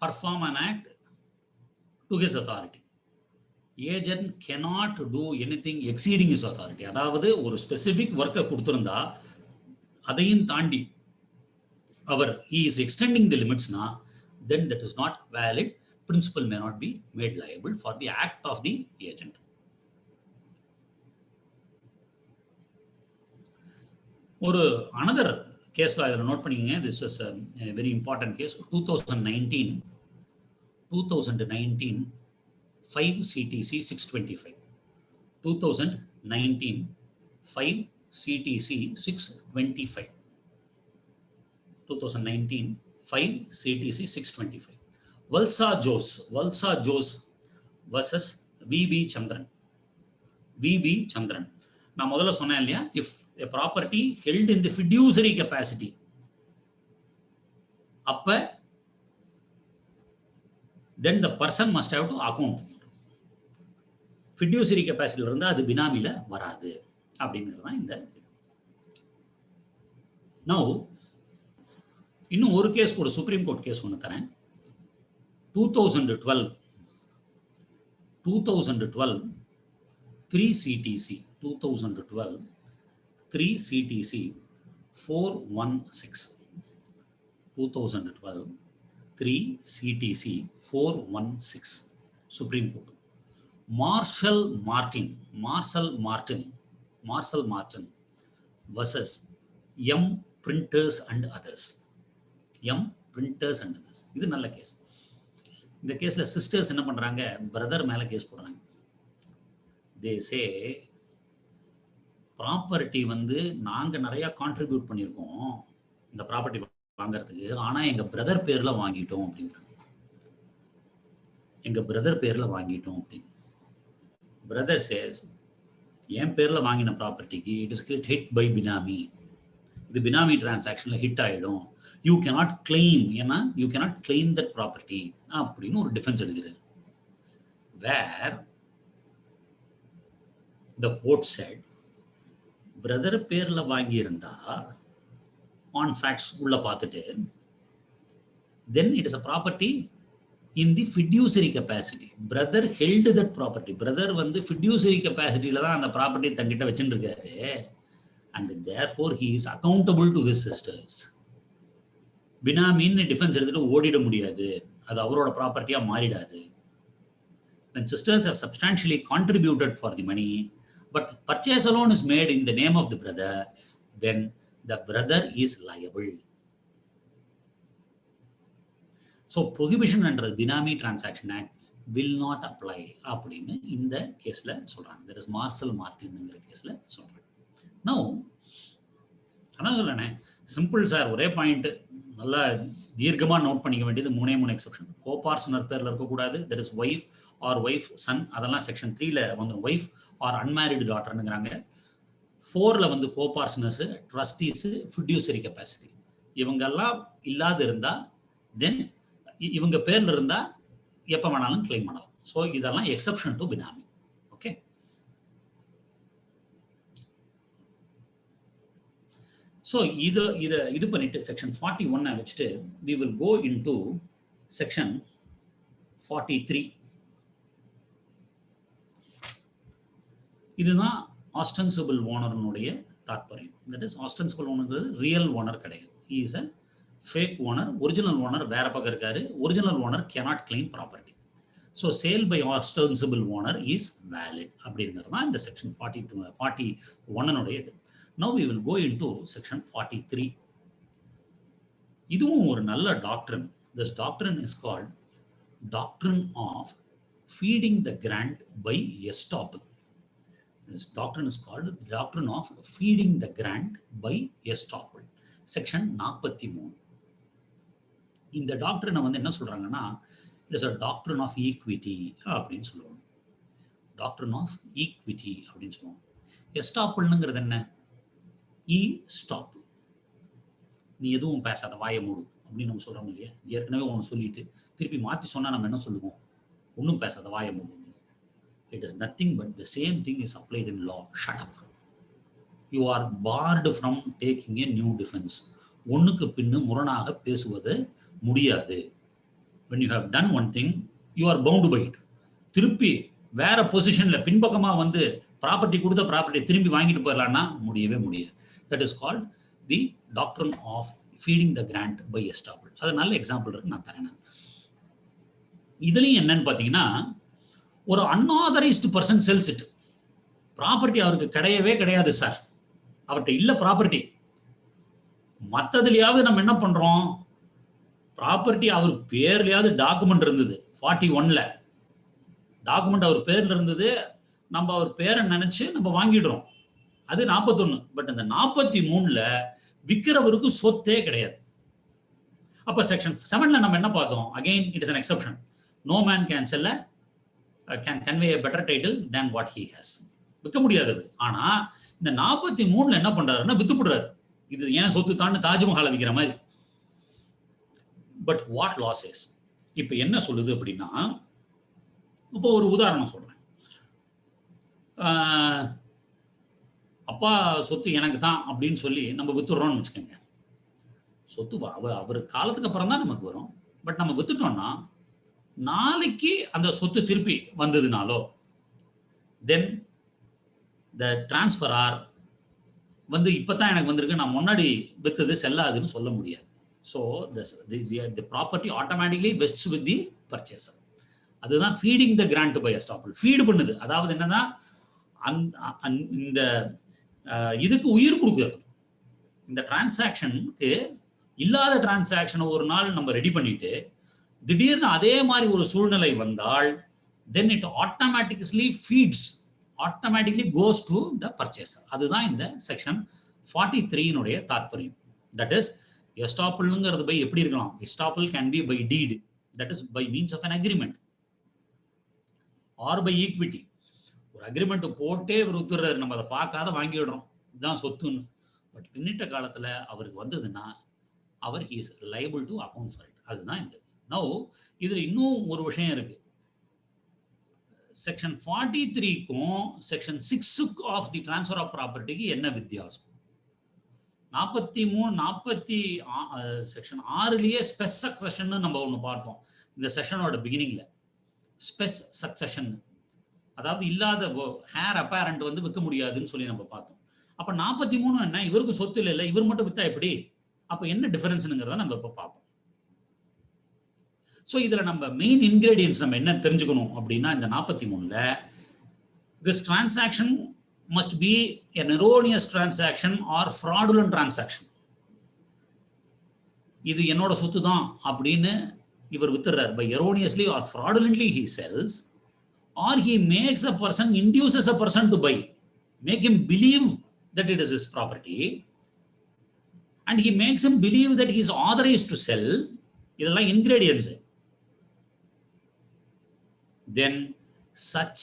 perform an act to his authority. Agent cannot do anything exceeding his authority. அதாவது ஒரு ஸ்பெசிபிக் ஒர்க்கை கொடுத்திருந்தா அதையும் தாண்டி அவர் he is extending the limits na, then that is not valid. Principal may not be made liable for the act of the agent. ஒரு another கேஸ்ல இதில் note பண்ணிக்கங்க. This is very important case. 2019 5 CTC 625, 2019 5 CTC 625, 2019 5 CTC 625. Valsa Jose versus VB Chandran. நான் முதல்ல சொன்னேன் இல்லையா, if a property held in the fiduciary capacity, அப்ப then the person must have to account for. fiduciary capacity இருந்தா அது பினாமில வராது அப்படிங்கிறது தான் இந்த. Now இன்னும் ஒரு கேஸ் கூட, சுப்ரீம் கோர்ட் கேஸ் ஒன்று தரேன். 2012 3 CTC 2012 3 CTC 416, 2012 3 CTC 416, Supreme Court. Marshall Martin versus M Printers and others. இது நல்ல கேஸ். இந்த கேஸ்ல சிஸ்டர்ஸ் என்ன பண்றாங்க, பிரதர் மேல கேஸ் போடுறாங்க. they say ப்ராப்பர்ட்டி வந்து நாங்க நிறைய கான்ட்ரிபியூட் பண்ணியிருக்கோம் இந்த ப்ராப்பர்ட்டி வாங்கறதுக்கு, ஆனா எங்க பிரதர் பேர்ல வாங்கிட்டோம் அப்படிங்கிறாங்க. அப்படின்னு பிரதர் சேஸ், என் பேர்ல வாங்கின ப்ராப்பர்ட்டிக்கு இட் இஸ் ஹிட் பை பினாமி, இது பினாமி டிரான்சாக்ஷன்ல ஹிட் ஆயிடும். யூ கேனாட் கிளைம், ஏன்னா you cannot claim that property அப்படின்னு ஒரு டிஃபென்ஸ் எடுக்கிறார். வேர் த கோர்ட் செட் பிரதர் பேர்ல வாங்கி இருந்தா ஆன் ஃபேக்ட்ஸ் உள்ள பார்த்துட்டு then it is a property in the fiduciary capacity. Brother held that property. Brother வந்து fiduciary capacityல தான் அந்த ப்ராப்பர்ட்டி தங்கிட்ட வச்சுட்டு இருக்காரு. And therefore he is accountable to his sisters. பினாமின்னு டிஃபென்ஸ் எடுத்துட்டு ஓடிட முடியாது, அது அவரோட ப்ராப்பர்ட்டியா மாறிடாது. When sisters have substantially contributed for the money, but purchase alone is made in the name of the brother, then the brother is liable. So prohibition under the Binami Transaction Act will not apply அப்படின்னு இந்த கேஸ்ல சொல்றாங்க. That is marshal மார்டின்ங்கிற கேஸ்ல சொல்றாங்க. Now அதான் சொல்றேனே, simple sir, ஒரே point நல்லா தீர்க்கமா நோட் பண்ணிக்க வேண்டியது மூணே எக்ஸெப்ஷன். கோபார்ட்னர் பேர்ல இருக்கக்கூடாது, that his wife R wife Sun, அதெல்லாம் செக்ஷன் 3ல வந்து ஒய்ஃப் ஆர் அன்மேரிடு டாட்டர்னுங்கிறாங்க. 4ல வந்து கோபார்ட்னர்ஸ், ட்ரஸ்டீஸ், ஃபிடியூசரி கெப்பாசிட்டி இவங்கெல்லாம் இல்லாது இருந்தா தென் இவங்க பேர்ல இருந்தா எப்ப வேணாலும் கிளைம் பண்ணலாம். ஸோ இதெல்லாம் exception to benami. Okay, so இது பண்ணிட்டு செக்ஷன் 41 வச்சுட்டு we will go into section 43. இதுதான் ஆஸ்டென்சிபிள் ஓனர்னுடைய தாற்பயம். தட் இஸ் ஆஸ்டென்சிபிள் ஓனர்ங்கிறது ரியல் ஓனர் கிடையாது. He is a fake owner. Original owner வேற பக்கம் இருக்காரு. Original owner cannot claim property. So sale by ostensible owner is valid அப்படிங்கிறது தான் இந்த செக்ஷன் 41 இது. Now we will go into section 43. இதுவும் ஒரு நல்ல doctrine. This doctrine is called doctrine of feeding the grant by estoppel. This doctrine is called doctrine of feeding the grant by estoppel. Section 43. இந்த டாக்டரினை வந்து என்ன சொல்றாங்கன்னா, it is a doctrine of equity அப்படின்னு சொல்லுவாங்க. doctrine of equity அப்படின்னு சொல்லுவாங்க. எஸ்டாப்பிள்ங்கிறது என்ன? Stop, நீ எதுவும் பேசாத, வாயை மூடு அப்படின்னு நம்ம சொல்றோம் இல்லையா? ஏற்கனவே ஒன்று சொல்லிட்டு திருப்பி மாற்றி சொன்னா நம்ம என்ன சொல்லுவோம்? ஒன்றும் பேசாத, வாயை மூடு. It is nothing but the same thing is applied in law. Shut up. You are barred from taking a new defense. ஒன்றுக்கு பின்னு முரணாக பேசுவது முடியாது. When you have done one thing, you are bound by it. திருப்பி வேற பொசிஷன்ல பின்பக்கமா வந்து property கொடுத்த property திரும்பி வாங்கிட்டு போயிடலாம்னா முடியவே முடியாது. That is called the doctrine of feeding the grant by estoppel. அது நல்ல எக்ஸாம்பிள் இருக்கு, நான் தரேன். இதுலயும் என்னன்னு பாத்தீங்கன்னா, ஒரு அன்ஆதரைஸ்டு பர்சன் செல்ஸ் இட். ப்ராப்பர்ட்டி அவருக்கு கிடையவே கிடையாது சார், அவர்கிட்ட இல்ல ப்ராப்பர்ட்டி. மற்றதுலையாவது நம்ம என்ன பண்றோம், ப்ராப்பர்ட்டி அவர் பேர்லயாவது டாக்குமெண்ட் இருந்தது. 41ல டாக்குமெண்ட் அவர் பேர்ல இருந்தது, நம்ம அவர் பேரை நினைச்சு நம்ம வாங்கிடுறோம். அது 41. பட் அந்த 43ல விற்கிறவருக்கு சொத்தே கிடையாது. அப்ப செக்ஷன் 7ல நம்ம என்ன பார்த்தோம்? Again it is an exception. No man can sell can convey a better title than what he has. விற்க முடியாது. ஆனா இந்த 43ல என்ன பண்றாருன்னா வித்துப்படுறாரு. இது ஏன் சொத்து தான் தாஜ்மஹாலை விற்கிற மாதிரி. பட் வாட் லாஸஸ் இப்ப என்ன சொல்லுது அப்படின்னா, இப்போ ஒரு உதாரணம் சொல்றேன். அப்பா சொத்து எனக்கு தான் அப்படின்னு சொல்லி நம்ம வித்துடுறோம்னு வச்சுக்கோங்க. சொத்து அவர் காலத்துக்கு அப்புறம் தான் நமக்கு வரும். பட் நம்ம வித்துட்டோம்னா நாளைக்கு அந்த சொத்து திருப்பி வந்ததுனாலோ தென் த டிரான்ஸ்ஃபரார் வந்து இப்பதான் எனக்கு வந்திருக்கு, நான் முன்னாடி வித்தது செல்லாதுன்னு சொல்ல முடியாது. So the property automatically vests with the purchaser. அதுதான் feeding the grant by estoppel. Feed பண்ணுது, அதாவது என்னன்னா இந்த இதுக்கு உயிர் கொடுக்குறது. இந்த டிரான்சாக்ஷனுக்கு இல்லாத டிரான்சாக்ஷனை ஒரு நாள் நம்ம ரெடி பண்ணிட்டு திடீர்னு அதே மாதிரி ஒரு சூழ்நிலை வந்தால் then it automatically feeds, automatically goes to the purchaser. அதுதான் இந்த செக்ஷன் 43 தாற்பயம். தட் இஸ் எஸ்டாப்பிள்ங்கிறது பை எப்படி இருக்கலாம்? Estoppel can be by deed, that is by means of an agreement or by equity. ஒரு அக்ரிமெண்ட் போட்டே இவர் வித்துறாரு, நம்ம அதை பார்க்காத வாங்கிடுறோம், இதுதான் சொத்துன்னு. பட் பின்னிட்ட காலத்தில் அவருக்கு வந்ததுன்னா அவர் he is liable to account for it. அதுதான் இந்த நோ. இதில் இன்னும் ஒரு விஷயம் இருக்கு. செக்ஷன் 43க்கும் section 6 of the transfer of ப்ராப்பர்ட்டிக்கு என்ன வித்தியாசம்? 43 செக்ஷன் 6லயே ஸ்பெஸ் சக்சஷன் நம்ம ஒன்று பார்த்தோம் இந்த செஷனோட பிகினிங்ல. ஸ்பெஸ் சக்சஷன் அதாவது இல்லாத ஹேர் அப்பேரண்ட் வந்து விற்க முடியாதுன்னு சொல்லி நம்ம பார்த்தோம். அப்ப 43 என்ன, இவருக்கு சொத்து இல்லை, இவர் மட்டும் வித்தா எப்படி? அப்ப என்ன டிஃபரன்ஸ்ங்கிறத நம்ம இப்ப பார்ப்போம். ஸோ இதுல நம்ம மெயின் இன்கிரீடியன்ஸ் நம்ம என்ன தெரிஞ்சுக்கணும் அப்படின்னா, இந்த 43ல this transaction must be an erroneous transaction or fraudulent transaction. இது என்னோட சொத்து தான் அப்படின்னு இவர் வித்துறார். by erroneously or fraudulently he sells, or he makes a person, induces a person to buy, make him believe that it is his property, and he makes him believe that he is authorized to sell. இதெல்லாம் ingredients. then such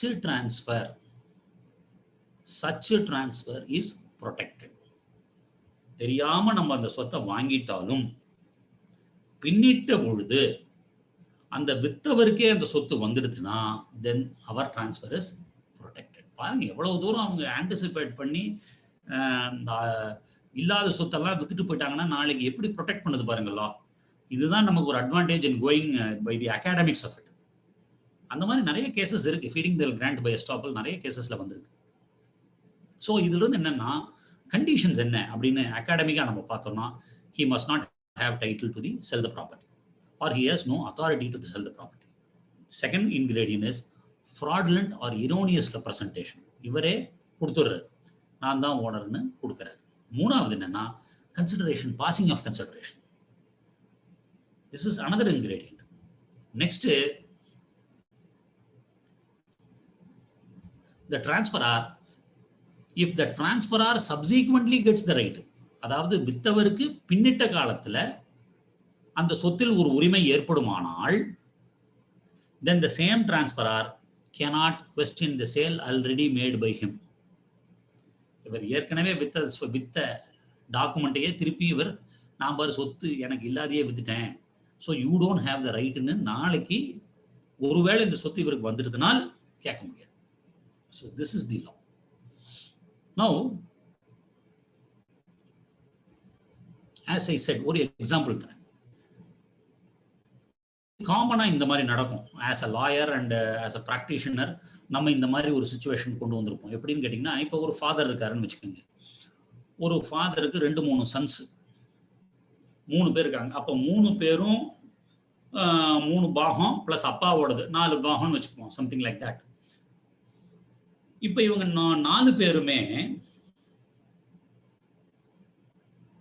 a transfer is protected. தெரியாம நம்ம அந்த சொத்தை வாங்கிட்டாலும் பின்னிட்ட பொழுது அந்த வித்தவருக்கே அந்த சொத்து வந்துடுச்சுன்னா தென் அவர் டிரான்ஸ்ஃபர் இஸ் ப்ரொடெக்டட். பாருங்க எவ்வளவு தூரம் அவங்க ஆன்டிசிபேட் பண்ணி இல்லாத சொத்தெல்லாம் வித்துட்டு போயிட்டாங்கன்னா நாளைக்கு எப்படி ப்ரொடெக்ட் பண்ணுது பாருங்களா. இதுதான் நமக்கு ஒரு advantage in going by the academics of it. அந்த மாதிரி நிறைய கேசஸ் இருக்கு. Feeding the grant by estoppel நிறைய கேசஸ்ல வந்திருக்கு. ஸோ இதுல இருந்து என்னன்னா கண்டிஷன்ஸ் என்ன அப்படின்னு அகாடமிக்கா நம்ம பார்த்தோம்னா, he must not have title to the sell the property or he has no authority to sell the property. Second ingredient is fraudulent or erroneous representation. இவரே கொடுத்துடுறாரு, நான் தான் ஓனர்னு கொடுக்குறாரு. மூணாவது என்னன்னா consideration, passing of consideration. This is another ingredient. Next, the transferor, if the transferor subsequently gets the right, அதாவது வித்தவருக்கு பின்னிட்ட காலத்துல அந்த சொத்தில் ஒரு உரிமை ஏற்படுமானால், then the same transferor cannot question the sale already made by him. இவர் ஏற்கனவே வித்த டாக்குமெண்ட்டையே திருப்பி இவர் நான் பாரு சொத்து எனக்கு இல்லாதையே வித்துட்டேன், so you don't have the ரைட்னு நாளைக்கு ஒருவேளை இந்த சொத்து இவருக்கு வந்துடுதுனால் கேட்க முடியாது. So this is the law. Now, as I said, ஒரு எக்ஸாம்பிள் தரேன். காமனா இந்த மாதிரி நடக்கும். As a lawyer and as a practitioner நம்ம இந்த மாதிரி ஒரு சுச்சுவேஷன் கொண்டு வந்திருப்போம். எப்படின்னு கேட்டிங்கன்னா, இப்போ ஒரு ஃபாதர் இருக்காருன்னு வச்சுக்கோங்க. ஒரு ஃபாதருக்கு 2-3 சன்ஸ், 3 பேர் இருக்காங்க. அப்போ 3 பேரும் 3 பாகம் பிளஸ் அப்பாவோடது 4 பாகம்னு வச்சுக்குவோம், சம்திங் லைக் தட். இப்போ இவங்க 4 பேருமே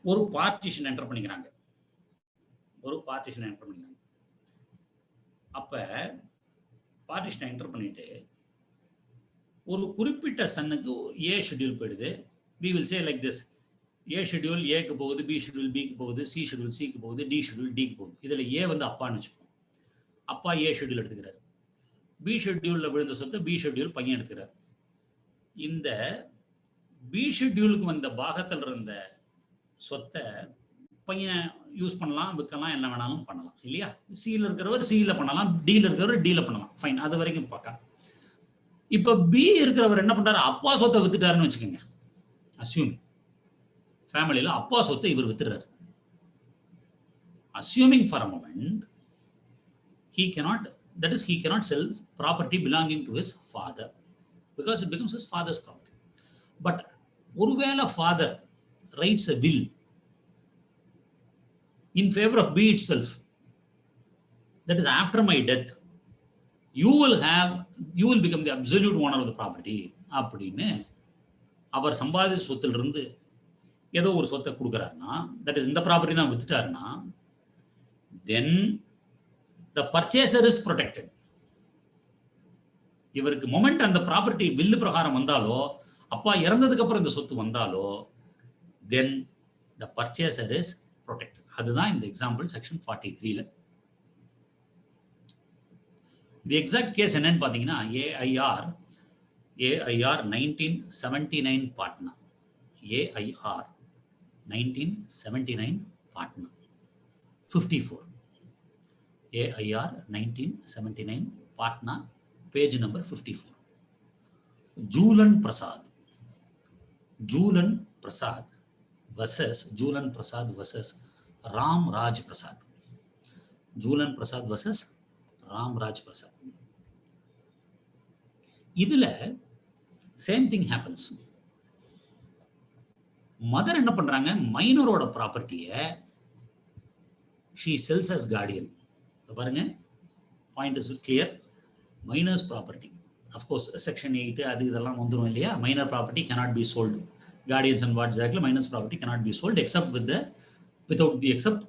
ஒரு பார்ட்டிஷன் என்டர் பண்ணிக்கிறாங்க. அப்ப பார்ட்டிஷன் என்டர் பண்ணிட்டு ஒரு குறிப்பிட்ட சன்னுக்கு ஏ ஷெட்யூல் போயிடுது. we will say like this, A schedule ஏக்கு போகுது, பி ஷெட்யூல் பிக்கு போகுது, சி ஷெட்யூல் சிக்கு போகுது, டி ஷெட்யூல் டிக்கு போகுது. இதுல ஏ வந்து அப்பான்னு வச்சுப்போம். அப்பா ஏ ஷெட்யூல் எடுத்துக்கிறாரு. பி ஷெட்யூல்ல விழுந்த சொத்தை பி ஷெட்யூல் பையன் எடுத்துக்கிறார். இந்த பி ஷெட்யூலுக்கு வந்த பாகத்தில் இருந்த சொத்தை பையன் யூஸ் பண்ணலாம், விற்கலாம், என்ன வேணாலும் பண்ணலாம் இல்லையா? சியில் இருக்கிறவர் சியில் பண்ணலாம், டியில் இருக்கிறவர் டியில் பண்ணலாம், ஃபைன், அது வரைக்கும் பார்க்க. இப்போ பி இருக்கிறவர் என்ன பண்றாரு, அப்பா சொத்தை வித்துட்டாருன்னு வச்சுக்கோங்க. அஸ்யூமிங் ஃபேமிலியில் அப்பா சொத்தை இவர் வித்துறாரு. Assuming for a moment, he cannot sell property belonging to his father because it becomes his father's property. But ஒருவேளை father writes a will in favor of B itself, that is after my death you will become the absolute owner of the property அப்படின்னு அவர் சம்பாதிச்ச சொத்திலிருந்து ஏதோ ஒரு சொத்தை கொடுக்குறாருன்னா, that is இந்த property தான் வித்துட்டாருன்னா, then the purchaser is protected. இவருக்கு moment அந்த property வில்லு பிரகாரம் வந்தாலோ, அப்பா இறந்ததுக்கு அப்புறம் இந்த சொத்து வந்தாலோ, then the purchaser is protected. அதுதான் இந்த எக்ஸாம்பிள் செக்ஷன் 43ல. இந்த எக்ஸாக்ட் கேஸ் என்னன்னு பாத்தீங்கன்னா, AIR 1979 Patna, AIR 1979 Patna. 54. AIR 1979 Patna, page number 54. Julan Prasad. Julan Prasad versus Ram Raj Prasad. Julan Prasad versus Ram Raj Prasad. இதுல same thing happens. Mother என்ன பண்றாங்க, மைனரோட ப்ராப்பர்ட்டியை she sells as guardian. பாருங்க, point is clear. Minor's property, of course section 8 அது இதெல்லாம் வந்துரும் இல்லையா. minor property cannot be sold. Guardians and Wards Act minor's property cannot be sold except except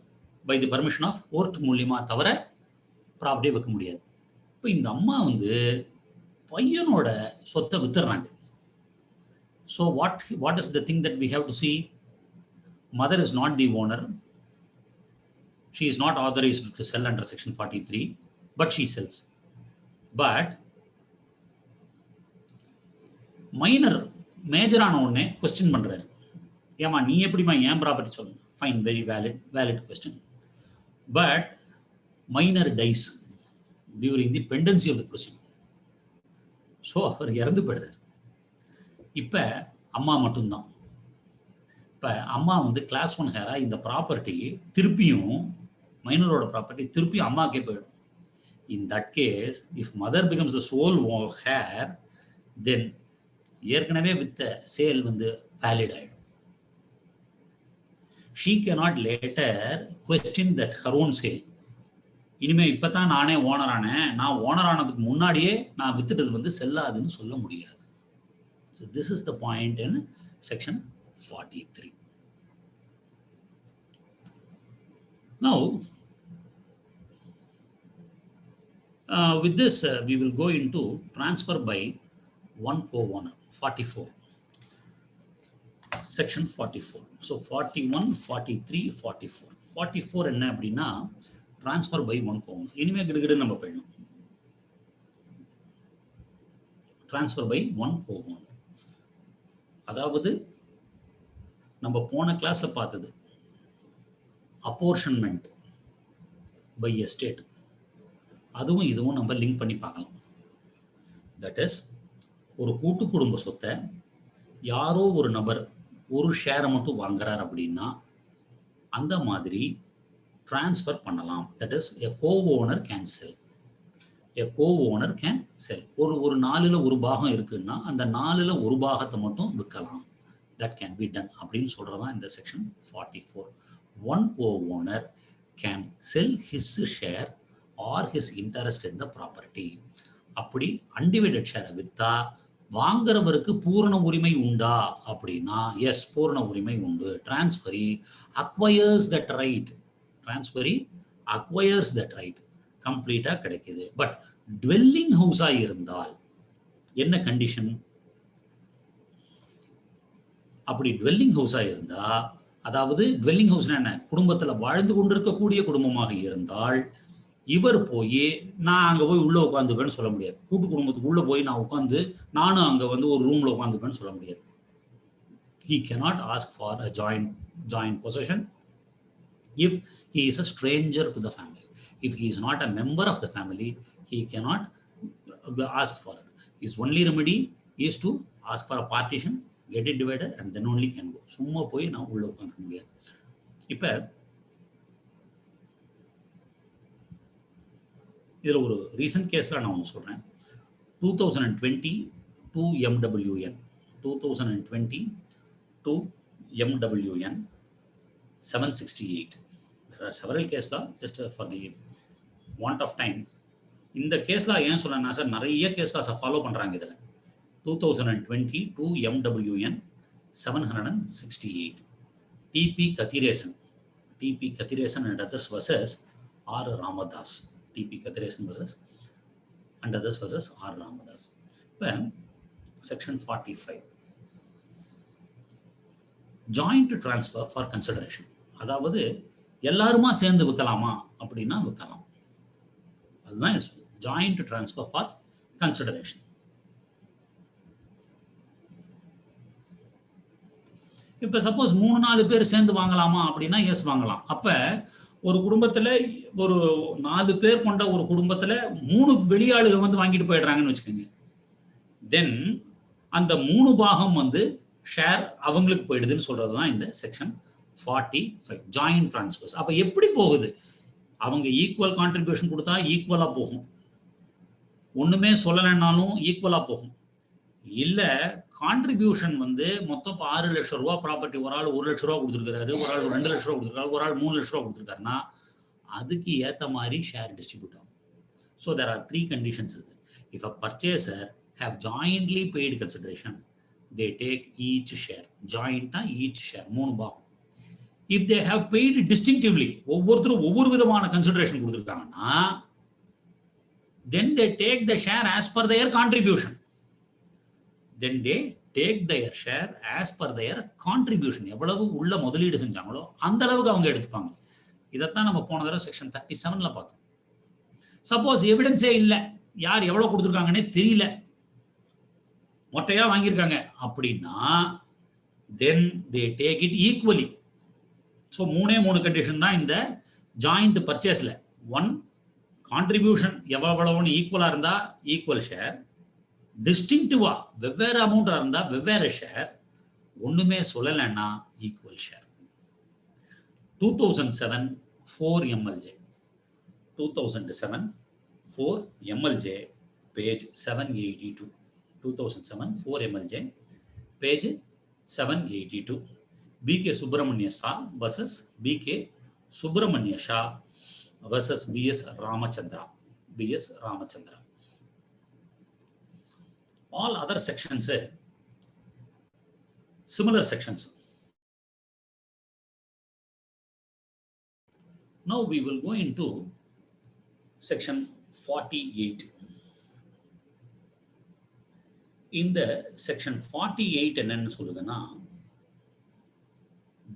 by the permission of court மூலியமா தவிர property வைக்க முடியாது. இப்போ இந்த அம்மா வந்து பையனோட சொத்தை வித்துறாங்க. So what is the thing that we have to see? Mother is not the owner. She is not authorized to sell under section 43, but she sells. But minor major ஆன உடனே கொஸ்டின் பண்றாரு, ஏமா நீ எப்படிமா ஏன் ப்ராப்பர்ட்டி சொல்லணும்? Fine, very valid question. But minor dies during the pendency of the proceeding. So அவர் இறந்து போயிடுறாரு. இப்போ அம்மா மட்டும்தான். இப்போ அம்மா வந்து கிளாஸ் 1 ஹேரா இந்த ப்ராப்பர்ட்டி திருப்பியும் மைனரோட ப்ராப்பர்ட்டி திருப்பியும் அம்மாக்கே போயிடும். In that case if mother becomes the sole heir, then ஏற்கனவே வித்த சேல் வந்து வேலிட் ஆகிடும். She cannot later question that her own sale. இனிமேல் இப்போ தான் நானே ஓனரானேன், நான் ஓனரானதுக்கு முன்னாடியே நான் வித்துட்டது வந்து செல்லாதுன்னு சொல்ல முடியாது. So this is the point in section 43. Now, with this, we will go into transfer by one co-owner, 44. Section 44. So 41, 43, 44. 44 என்ன அப்படின்னா transfer by one co-owner. இனிமே கிடுகிடு நம்ம போயிடணும். transfer by one co-owner. அதாவது நம்ம போன கிளாஸ்ல பார்த்தது அப்போர்ஷன்மெண்ட் பை எஸ்டேட், அதுவும் இதுவும் நம்ம லிங்க் பண்ணி பார்க்கலாம். தட் இஸ், ஒரு கூட்டு குடும்ப சொத்தை யாரோ ஒரு நபர் ஒரு ஷேரை மட்டும் வாங்குறார் அப்படின்னா அந்த மாதிரி டிரான்ஸ்ஃபர் பண்ணலாம். That is, a co-owner can sell. A co-owner can sell. ஒரு 4ல் 1 பாகம் இருக்குன்னா அந்த 4ல் 1 பாகத்தை மட்டும் விற்கலாம். That can be done அப்படின்னு சொல்றதான் இந்த section 44. One co-owner can sell his share or his interest in the property. அப்படி அன்டிவைடட் ஷேரை விற்றா வாங்குறவருக்கு பூரண உரிமை உண்டா அப்படின்னா எஸ், பூரண உரிமை உண்டு. Transferee acquires that right. Transferee acquires that right. கம்ப்ளீட்டா கிடைக்குது. பட் டுவெல்லிங் ஹவுஸா இருந்தால் என்ன கண்டிஷன்? அப்படி டுவெல்லிங் ஹவுஸா இருந்தா, அதாவது டுவெல்லிங் ஹவுஸ்னா என்ன, குடும்பத்துல வாழ்ந்து கொண்டிருக்கக்கூடிய குடும்பமாக இருந்தால் இவர் போய் நான் அங்க போய் உள்ள உட்காந்துப்பேன்னு சொல்ல முடியாது. கூட்டு குடும்பத்துக்கு உள்ள போய் நான் உட்காந்து நானும் அங்க வந்து ஒரு ரூம்ல உட்காந்துப்பேன்னு சொல்ல முடியாது. He cannot ask for a joint possession if he is a stranger to the family. If he is not a member of the family, he cannot ask for it. His only remedy is to ask for a partition, get it divided, and then only can go. சும்மா போய் நான் உள்ள உட்காந்துக்க முடியாது. இப்போ இதில் ஒரு recent கேஸில் நான் ஒன்று சொல்கிறேன். 2020 to MWN 2020 to MWN 768. There are several cases, just for the want of time. இந்த கேஸில் ஏன் சொல்கிறேன்னா சார், நிறைய கேஸில் ஃபாலோ பண்ணுறாங்க. இதில் 2020 to MWN 768. TP Kathiresan and others versus R. Ramadas. TP Kathiresan versus and others versus R. Ramadas. இப்போ section 45. Joint transfer for consideration. அதாவது எல்லாருமா சேர்ந்து விற்கலாமா அப்படின்னா விற்கலாம். அதுதான் ஜாயிண்ட் டிரான்ஸ்ஃபர் ஃபார் கன்சிடரேஷன். இப்போ சப்போஸ் 3-4 பேர் சேர்ந்து வாங்கலாமா அப்படின்னா எஸ் வாங்கலாம். அப்போ ஒரு குடும்பத்தில் ஒரு 4 பேர் கொண்ட ஒரு குடும்பத்தில் 3 வெளியாளுக வந்து வாங்கிட்டு போயிடுறாங்கன்னு வச்சுக்கோங்க. தென் அந்த 3 பாகம் வந்து ஷேர் அவங்களுக்கு போயிடுதுன்னு சொல்றது தான் இந்த செக்ஷன் 45 ஜாயிண்ட் டிரான்ஸ்ஃபர்ஸ். அப்போ எப்படி போகுது? அவங்க ஈக்குவல் கான்ட்ரிபியூஷன் கொடுத்தா ஈக்குவலாக போகும், ஒன்றுமே சொல்லலைன்னாலும் ஈக்குவலாக போகும். இல்லை கான்ட்ரிபியூஷன் வந்து மொத்தம் இப்போ 6 லட்சம் ரூபா ப்ராப்பர்ட்டி, ஒரு ஆள் 1 லட்ச ரூபா கொடுத்துருக்காரு, ஒரு ஆள் 2 லட்ச ரூபா கொடுத்துருக்காரு, ஒரு ஆள் 3 லட்ச ரூபா கொடுத்துருக்காருன்னா அதுக்கு ஏற்ற மாதிரி ஷேர் டிஸ்ட்ரிபியூட் ஆகும். So there are 3 conditions. If a purchaser have jointly paid consideration, they take each share. Joint each share 3 பாகம். If they have paid distinctively, ஒவ்வொருத்தரும் ஒவ்வொரு விதமான கன்சிடரேஷன் கொடுத்துருக்காங்கன்னா then they take the share as per their contribution. Then they take their share as per their contribution. எவ்வளவு உள்ள முதலீடு செஞ்சாங்களோ அந்த அளவுக்கு அவங்க எடுத்துப்பாங்க. இதைத்தான் நம்ம போன தடவை செக்ஷன் 37ல பார்த்தோம். சப்போஸ் எவிடன்ஸே இல்லை, யார் எவ்வளவு கொடுத்துருக்காங்கன்னே தெரியல, மொட்டையா வாங்கியிருக்காங்க அப்படின்னா then they take it equally. So 3 condition தான் இந்த ஜாயிண்ட் பர்ச்சேஸ்ல. 1, கான்ட்ரிபியூஷன் எவ்வளவுன்னு ஈக்குவலா இருந்தா ஈக்குவல் ஷேர், டிஸ்டிங்டிவா வெவ்வேறு அமௌண்டா இருந்தா வெவ்வேறு ஷேர், ஒண்ணுமே சொல்லலைன்னா equal share. 2007 4 MLJ 2007 4 MLJ page 782. 2007 4 MLJ page 782. BK Subramanya Shah versus BK Subramanya Shah versus BS Ramachandra. BS Ramachandra. All other sections, similar sections. Now we will go into section 48. In the section 48 என்னன்னு சொல்லுதுன்னா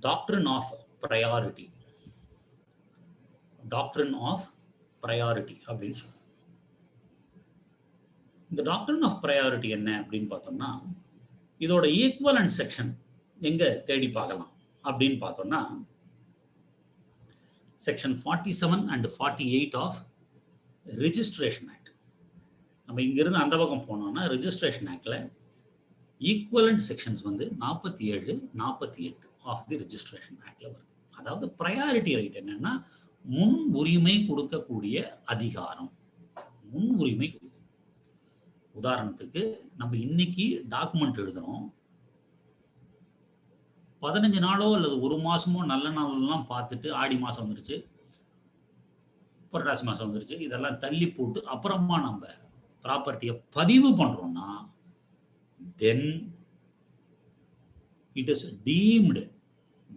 doctrine of priority. Doctrine of priority அப்படின்னு சொல்லுது. இந்த doctrine of priority என்ன அப்படின்னு பார்த்தோம்னா இதோட equivalent section எங்க தேடி பார்க்கலாம் அப்படின்னு பார்த்தோம்னா section 47 and 48 of registration act. நம்ம இங்கிருந்து அந்த பக்கம் போனோம்னா ரெஜிஸ்ட்ரேஷன் ஆக்ட்ல ஈக்குவலன்ட் செக்ஷன்ஸ் வந்து 47, 48 ஆஃப் தி ரெஜிஸ்ட்ரேஷன் ஆக்ட்ல வருது. அதாவது ப்ரையாரிட்டி ரைட் என்னன்னா முன் உரிமை கொடுக்கக்கூடிய அதிகாரம், முன் உரிமை. உதாரணத்துக்கு நம்ம இன்னைக்கு டாக்குமெண்ட் எழுதுறோம், 15 நாளோ அல்லது 1 மாசமோ நல்ல நாளெல்லாம் பார்த்துட்டு ஆடி மாசம் வந்துருச்சு, புரட்டாசி மாசம் வந்துருச்சு, இதெல்லாம் தள்ளி போட்டு அப்புறமா நம்ம ப்ராப்பர்ட்டியை பதிவு பண்றோம்னா தென் it is deemed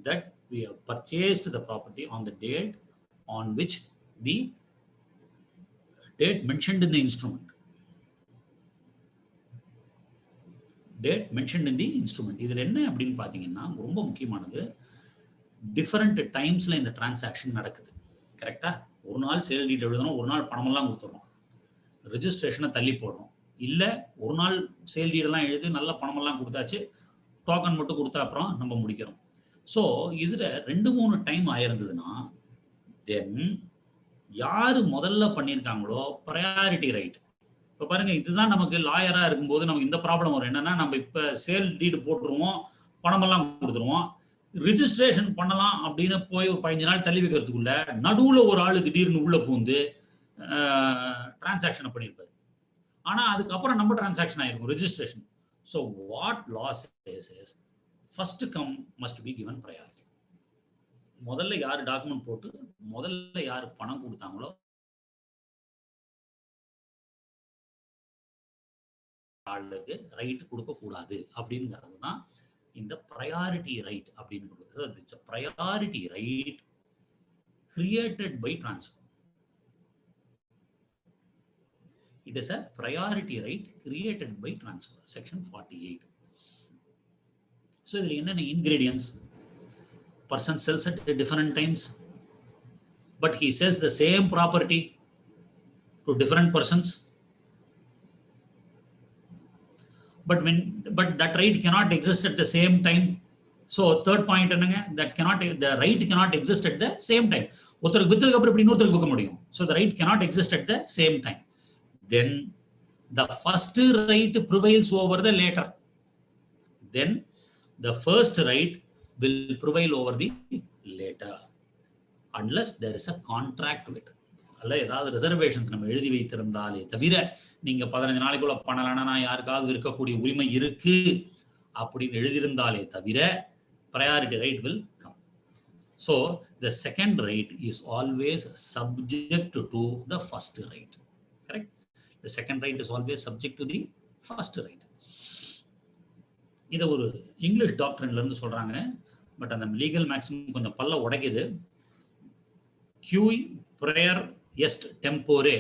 that we have purchased the property on the date on which the date mentioned in the instrument. Date mentioned in the instrument. இதில் என்ன அப்படின்னு பார்த்தீங்கன்னா ரொம்ப முக்கியமானது, டிஃபரெண்ட் டைம்ஸ்ல இந்த டிரான்சாக்ஷன் நடக்குது. கரெக்டா? ஒரு நாள் சேல் டீட் எழுதணும், ஒரு நாள் பணமெல்லாம் கொடுத்துறோம், ரெஜிஸ்ட்ரேஷனை தள்ளி போடுறோம். இல்லை ஒரு நாள் சேல் டீடெல்லாம் எழுதி நல்ல பணமெல்லாம் கொடுத்தாச்சு, டோக்கன் மட்டும் கொடுத்தா அப்புறம் நம்ம முடிக்கிறோம். ஸோ இதில் 2-3 டைம் ஆயிருந்ததுன்னா தென் யார் முதல்ல பண்ணியிருக்காங்களோ ப்ரையாரிட்டி ரைட். இப்போ பாருங்க, இதுதான் நமக்கு லாயராக இருக்கும்போது நமக்கு இந்த ப்ராப்ளம் வரும். என்னன்னா நம்ம இப்போ சேல் டீடு போட்டுருவோம், பணமெல்லாம் கொடுத்துருவோம், ரிஜிஸ்ட்ரேஷன் பண்ணலாம் அப்படின்னு போய் ஒரு 15 நாள் தள்ளி வைக்கிறதுக்குள்ள நடுவில் ஒரு ஆளு திடீர்னு உள்ள பூந்து டிரான்சாக்ஷனை பண்ணியிருப்பாரு. ஆனால் அதுக்கப்புறம் நம்ம டிரான்சாக்ஷன் ஆயிருக்கும் registration. So what law says is first come must be given priority. முதல்ல யார் டாக்குமெண்ட் போட்டு முதல்ல யார் பணம் கொடுத்தாங்களோ ஆளுக்கு ரைட் கொடுக்க கூடாது அப்படிங்கிறது தான் இந்த ப்ரையாரிட்டி ரைட் அப்படின்னு கொடுக்குறது. It's a priority right created by transfer. It is a priority right created by transfer. Section 48. So இதில் என்னென்ன ingredients? Person sells at different times, but he sells the same property to different persons. But that right cannot exist at the same time. So third point என்னங்க, that cannot, the right cannot exist at the same time. ஒருத்தருக்கு வித்ததுக்கு அப்புறம் இப்படி இன்னொருத்தருக்கு விற்க முடியும். So the right cannot exist at the same time. Then the first right prevails over the later. Then the first right will prevail over the later unless there is a contract with. அல்ல ஏதாவது reservations நம்ம எழுதி வைத்திருந்தாலே தவிர நீங்க 15 நாளைக்குள்ள பண்ணலன்னா நான் யாருக்காவது இருக்கக்கூடிய உரிமை இருக்கு அப்படின்னு எழுதியிருந்தாலே தவிர priority right will come. So the second right is always subject to the first right. Correct? The second right is always subject to the first right. இதை ஒரு இங்கிலீஷ் டாக்டரின்ல இருந்து சொல்றாங்க, பட் அந்த லீகல் மேக்ஸிமம் கொஞ்சம் பல்ல உடைக்குது. Cui prior est tempore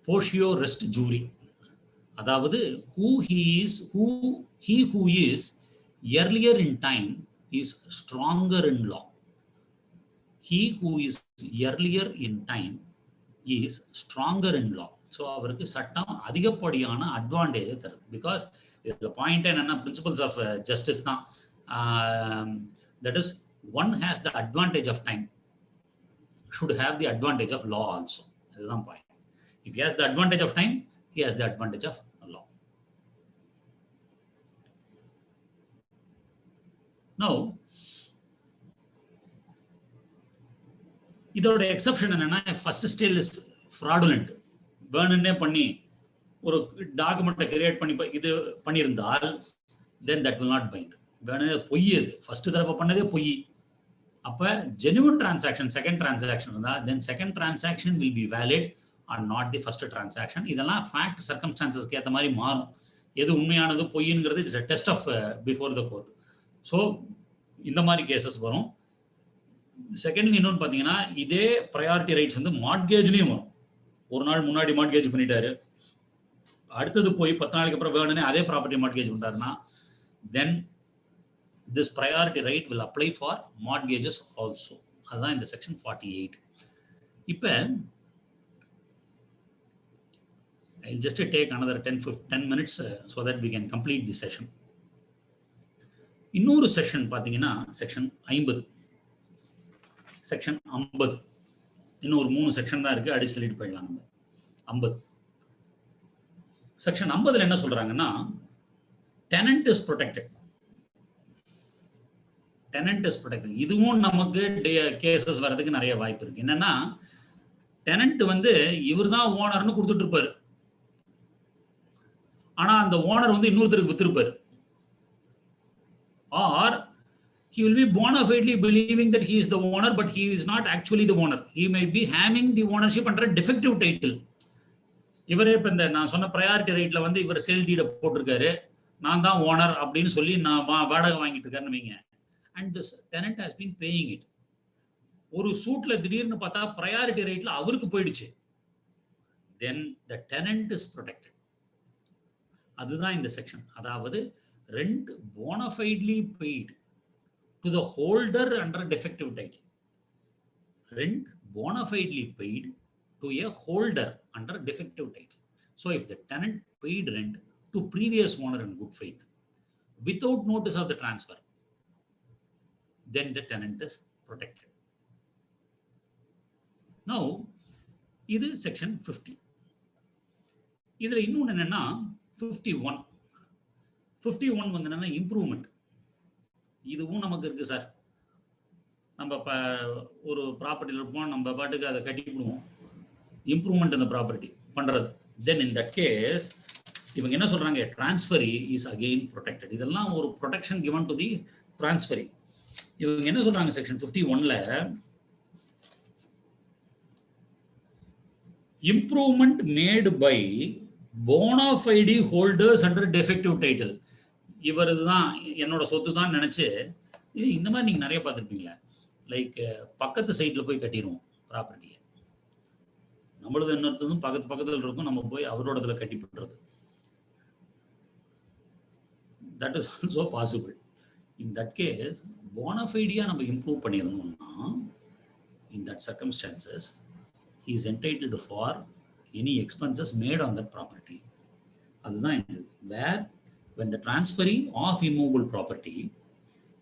potio rest juri. அதாவது who he who is earlier in time is stronger in law. He who is earlier in time is stronger in law. So அவருக்கு சட்டம் அதிகப்படியான அட்வான்டேஜை தருது. Because இதில் point என்னென்னா principles of justice தான். That is one has the advantage of time should have the advantage of law also. இதுதான் point. If he has the advantage of time, he has the advantage of law. Now, இதோட exception என்னன்னா, first stale is fraudulent. வேணுன்னே பண்ணி ஒரு டாக்குமெண்ட்டை create பண்ணி இது பண்ணியிருந்தால் தென் that will not find. வேணுனே பொய், அது ஃபர்ஸ்ட் தடவை பண்ணதே பொய். அப்போ ஜெனுவன் டிரான்சாக்ஷன் செகண்ட் டிரான்சாக்ஷன் இருந்தால் then second transaction will be valid and not the first transaction. இதெல்லாம் ஃபேக்ட் சர்க்கம்ஸ்டான்சஸ்க்கு ஏற்ற மாதிரி மாறும். எது உண்மையானது பொய்ங்கிறது it's a test of before the court. So இந்த மாதிரி கேசஸ் வரும். செகண்ட்லி இன்னொன்று பார்த்தீங்கன்னா, இதே ப்ரையாரிட்டி ரைட்ஸ் வந்து மார்ட்கேஜ்லேயும் வரும். ஒரு நாள் முன்னாடி மார்ட்கேஜ் பண்ணிட்டாரு, அடுத்தது போய் 10 நாளைக்கு அப்புறம் வேணும்னே அதே ப்ராப்பர்ட்டி மார்ட்கேஜ் பண்ணாருன்னா then this priority right will apply for mortgages also. அதுதான் இந்த செக்ஷன் 48. இப்போ I'll just take another 10 minutes so that we can complete the session. இன்னொரு செக்ஷன் பார்த்தீங்கன்னா செக்ஷன் 50. செக்ஷன் 50 இன்னும் ஒரு 3 செக்ஷன் தான் இருக்கு, அடி சொல்லிட்டு போயிடலாம். நம்ம 50 செக்ஷன் 50ல என்ன சொல்றாங்கன்னா, tenant is protected. tenant is protected. இதுவும் நமக்கு கேசஸ் வரதுக்கு நிறைய வாய்ப்பு இருக்கு. என்னன்னா, டெனன்ட் வந்து இவர் தான் ஓனர்னு கொடுத்துட்டு இருப்பாரு, ஆனா அந்த ஓனர் வந்து இன்னொருத்தருக்கு வித்திருப்பாரு. Or he will be bona fidely believing that he is the owner, but he is not actually the owner. He may be having the ownership under a defective title. இவரே இப்போ இந்த நான் சொன்ன ப்ரையாரிட்டி ரைட்ல வந்து இவர் சேல் டீடை போட்டிருக்காரு, நான் தான் ஓனர் அப்படின்னு சொல்லி நான் வாடகை வாங்கிட்டு இருக்காருன்னு வைங்க. And this tenant has been paying it. ஒரு சூட்ல திடீர்னு பார்த்தா ப்ரையாரிட்டி ரைட்ல அவருக்கு போயிடுச்சு, தென் த டெனன்ட் இஸ் ப்ரொடெக்டட். அதுதான் இந்த செக்ஷன். அதாவது rent bona fidely paid to the holder under defective title. Rent bona fidely paid to a holder under defective title. So if the tenant paid rent to previous owner in good faith without notice of the transfer, then the tenant is protected. Now, this is section 50. இதுல இன்னொன்று என்னன்னா 51. 51 வந்து என்னன்னா improvement. இதுவும் நமக்கு இருக்கு sir. நம்ம ஒரு ப்ராப்பர்ட்டியில் இருப்போம், நம்ம பாட்டுக்கு அதை கட்டிவிடுவோம், இம்ப்ரூவ்மெண்ட் அந்த ப்ராப்பர்ட்டி பண்றது. தென் இன் தட் கேஸ் இவங்க என்ன சொல்றாங்க, டிரான்ஸ்ஃபரி இஸ் அகெயின் ப்ரொடெக்டட். இதெல்லாம் ஒரு protection given to the transferee. இவங்க என்ன சொல்றாங்க செக்ஷன் 51ல, improvement made by bona fide holders under defective title. இவர் இதுதான் என்னோட சொத்து தான் நினைச்சு, இது இந்த மாதிரி நீங்க நிறைய பார்த்துருப்பீங்களா, லைக் பக்கத்து சைட்ல போய் கட்டிடுவோம் ப்ராப்பர்ட்டியை, நம்மளது இன்னொருத்ததும் பக்கத்துல இருக்கும், நம்ம போய் அவரோடதுல கட்டி போட்டுறது. That is also possible. In that case bona fide நம்ம இம்ப்ரூவ் பண்ணியிருந்தோம்னா, in that circumstances he is entitled for any expenses made on that property. அதுதான் இது. Where when the transferee of immovable property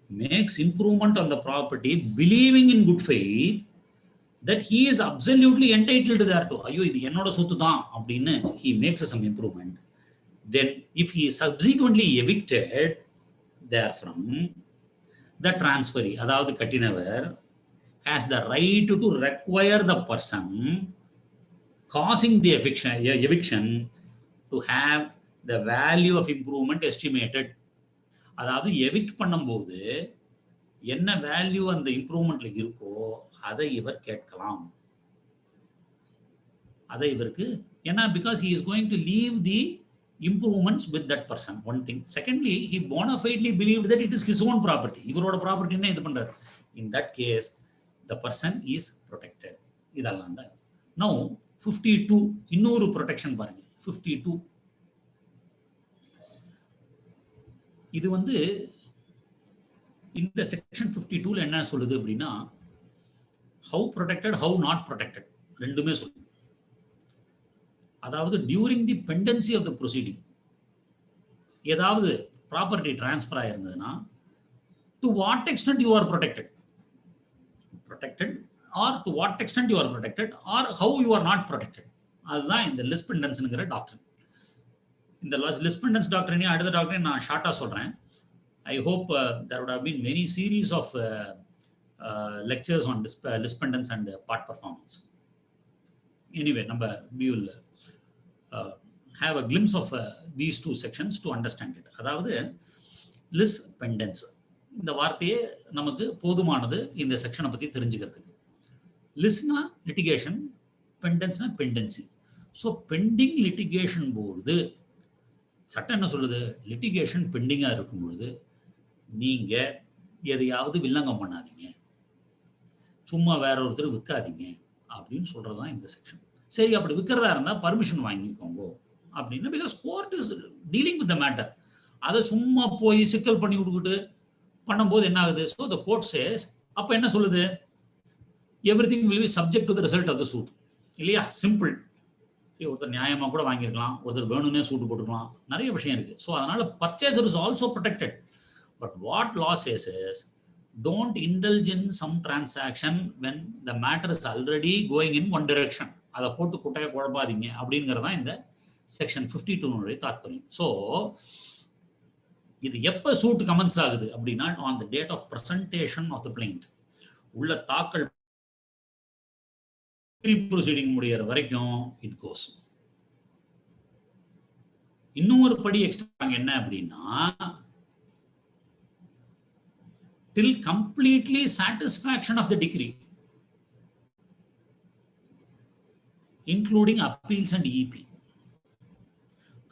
makes improvement on the property believing in good faith that he is absolutely entitled thereto. ஐயோ இது என்னோட சொத்து தான் அப்படின்னு he makes some improvement. Then if he is subsequently evicted therefrom, the transferee, அதாவது கட்டினவர், has the right to require the person causing the eviction to have the value of improvement estimated. அதாவது evict பண்ணும்போது என்ன value அந்த இம்ப்ரூவ்மெண்ட்ல இருக்கோ அதை இவர் கேட்கலாம். அதை இவருக்கு ஏன்னா because he is going to leave the improvements with that person, one thing. Secondly, he bona fidely believed that it is his own property. இவரோட ப்ராப்பர்ட்டின்னு இது பண்றாரு. In that case, the person is protected. இதெல்லாம் தான். Now 52 இன்னொரு protection பாருங்க. 52 இது வந்து இந்த செக்ஷன் 52ல என்ன சொல்லுது அப்படின்னா how protected, how not protected ரெண்டுமே சொல்லுது. அதாவது during the pendency of the proceeding ஏதாவது ப்ராப்பர்ட்டி டிரான்ஸ்ஃபர் ஆயிருந்ததுன்னா to what extent you are protected or to what extent you are protected or how you are not protected. அதுதான் இந்த லிஸ்பெண்டன்ஸ்ங்கிற doctor. இந்த லிஸ்பெண்டன்ஸ் டாக்டரையும் அடுத்த டாக்டரையும் நான் ஷார்ட்டாக சொல்கிறேன். I hope there would have been many series of lectures on lispendence and part performance. Anyway, we will have a glimpse of these two sections to understand it. அதாவது lispendence இந்த வார்த்தையே நமக்கு போதுமானது இந்த செக்ஷனை பற்றி தெரிஞ்சுக்கிறதுக்கு. லிஸ்னா லிட்டிகேஷன், பெண்டன்ஸ்னா பெண்டன்சி. ஸோ பெண்டிங் லிட்டிகேஷன் போது சட்டம் என்ன சொல்லுது? லிட்டிகேஷன் பெண்டிங்காக இருக்கும் பொழுது நீங்கள் எதையாவது வில்லங்கம் பண்ணாதீங்க, சும்மா வேற ஒருத்தர் விற்காதீங்க அப்படின்னு சொல்றது தான் இந்த செக்ஷன். சரி, அப்படி விற்கிறதா இருந்தால் பர்மிஷன் வாங்கிக்கோங்க அப்படின்னு. Because court is dealing with the matter. அதை சும்மா போய் சிக்கல் பண்ணி விட்டுக்கிட்டு பண்ணும்போது என்ன ஆகுது? ஸோ த கோர்ட் சேஸ், அப்போ என்ன சொல்லுது? Everything will be subject to the result of the suit. இல்லையா? சிம்பிள். சரி, ஒருத்தர் நியாயமாக கூட வாங்கியிருக்கலாம், ஒருத்தர் வேணும்னே சூட்டு போட்டுக்கலாம், நிறைய விஷயம் இருக்கு. ஸோ அதனால purchaser is also protected. But what law says is, don't indulge in some transaction when the matter is already going in one direction. அதை போட்டு குட்டையை குழப்பாதீங்க அப்படிங்கிறதான் இந்த செக்ஷன் 52 தாத்பரியம். ஸோ இது எப்போ சூட் கமென்ஸ் ஆகுது அப்படின்னா, on the date of presentation of the plaint. உள்ள தாக்கல் ப்ரொசீடிங் முடிகிற வரைக்கும் இட் கோஸ். இன்னும் ஒரு படி எக்ஸ்ட்ரா என்ன அப்படின்னா, till completely satisfaction of the decree, including appeals and EP.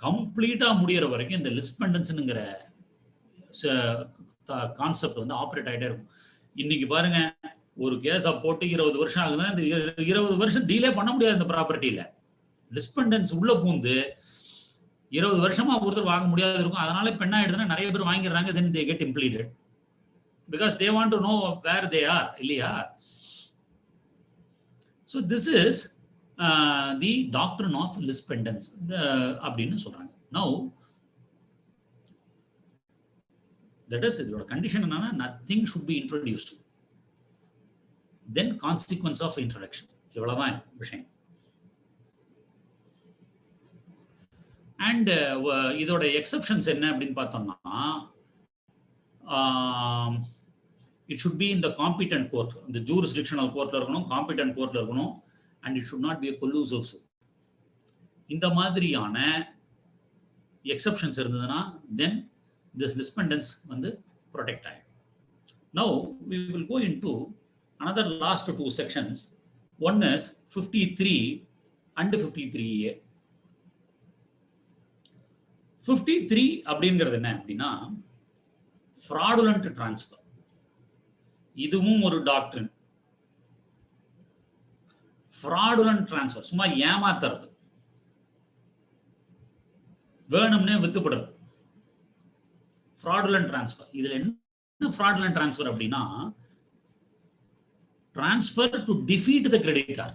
கம்ப்ளீட்டா முடிகிற வரைக்கும் இந்த லிஸ்பெண்டன்ஸ்ங்கிற கான்செப்ட் வந்து ஆப்ரேட் ஆகிட்டே இருக்கும். இன்னைக்கு பாருங்க, ஒரு கேஸை போட்டு 20 வருஷம் ஆகுதுன்னா இந்த 20 வருஷம் டீலே பண்ண முடியாது இந்த ப்ராப்பர்ட்டியில. லிஸ்பெண்டன்ஸ் உள்ள பூந்து 20 வருஷமா ஒருத்தர் வாங்க முடியாது இருக்கும். அதனால இப்போ என்ன ஆயிடுதுன்னா, நிறைய பேர் வாங்கிடுறாங்க, then they get impleted because they want to know where they are, இல்லையா? So this is the doctrine of lispendence அப்படின்னு சொல்றாங்க. Now that is இதோட கண்டிஷன் என்னன்னா, nothing should be introduced, then consequence of introduction. இவ்வளவுதான் விஷயம். And இதோட exceptions என்ன அப்படின்னு பார்த்தோம்னா, it should be in the competent court, the jurisdictional courtல இருக்கணும், competent courtல இருக்கணும், and it should not be a collusive suit. இந்த மாதிரியான எக்ஸப்ஷன்ஸ் இருந்ததுன்னா then this lispendence வந்து protect ஆகும். Now we will go into another last two sections. One is 53 and 53A. 53 அப்படிங்கிறது என்ன அப்படின்னா, fraudulent transfer. இதுவும் ஒரு டாக்டரின். fraudulent transfer சும்மா ஏமாத்துறது, வேணும்னே வித்துப்படுறது, fraudulent transfer. இதுல என்ன fraudulent transfer அப்படின்னா, transfer to defeat the creditor.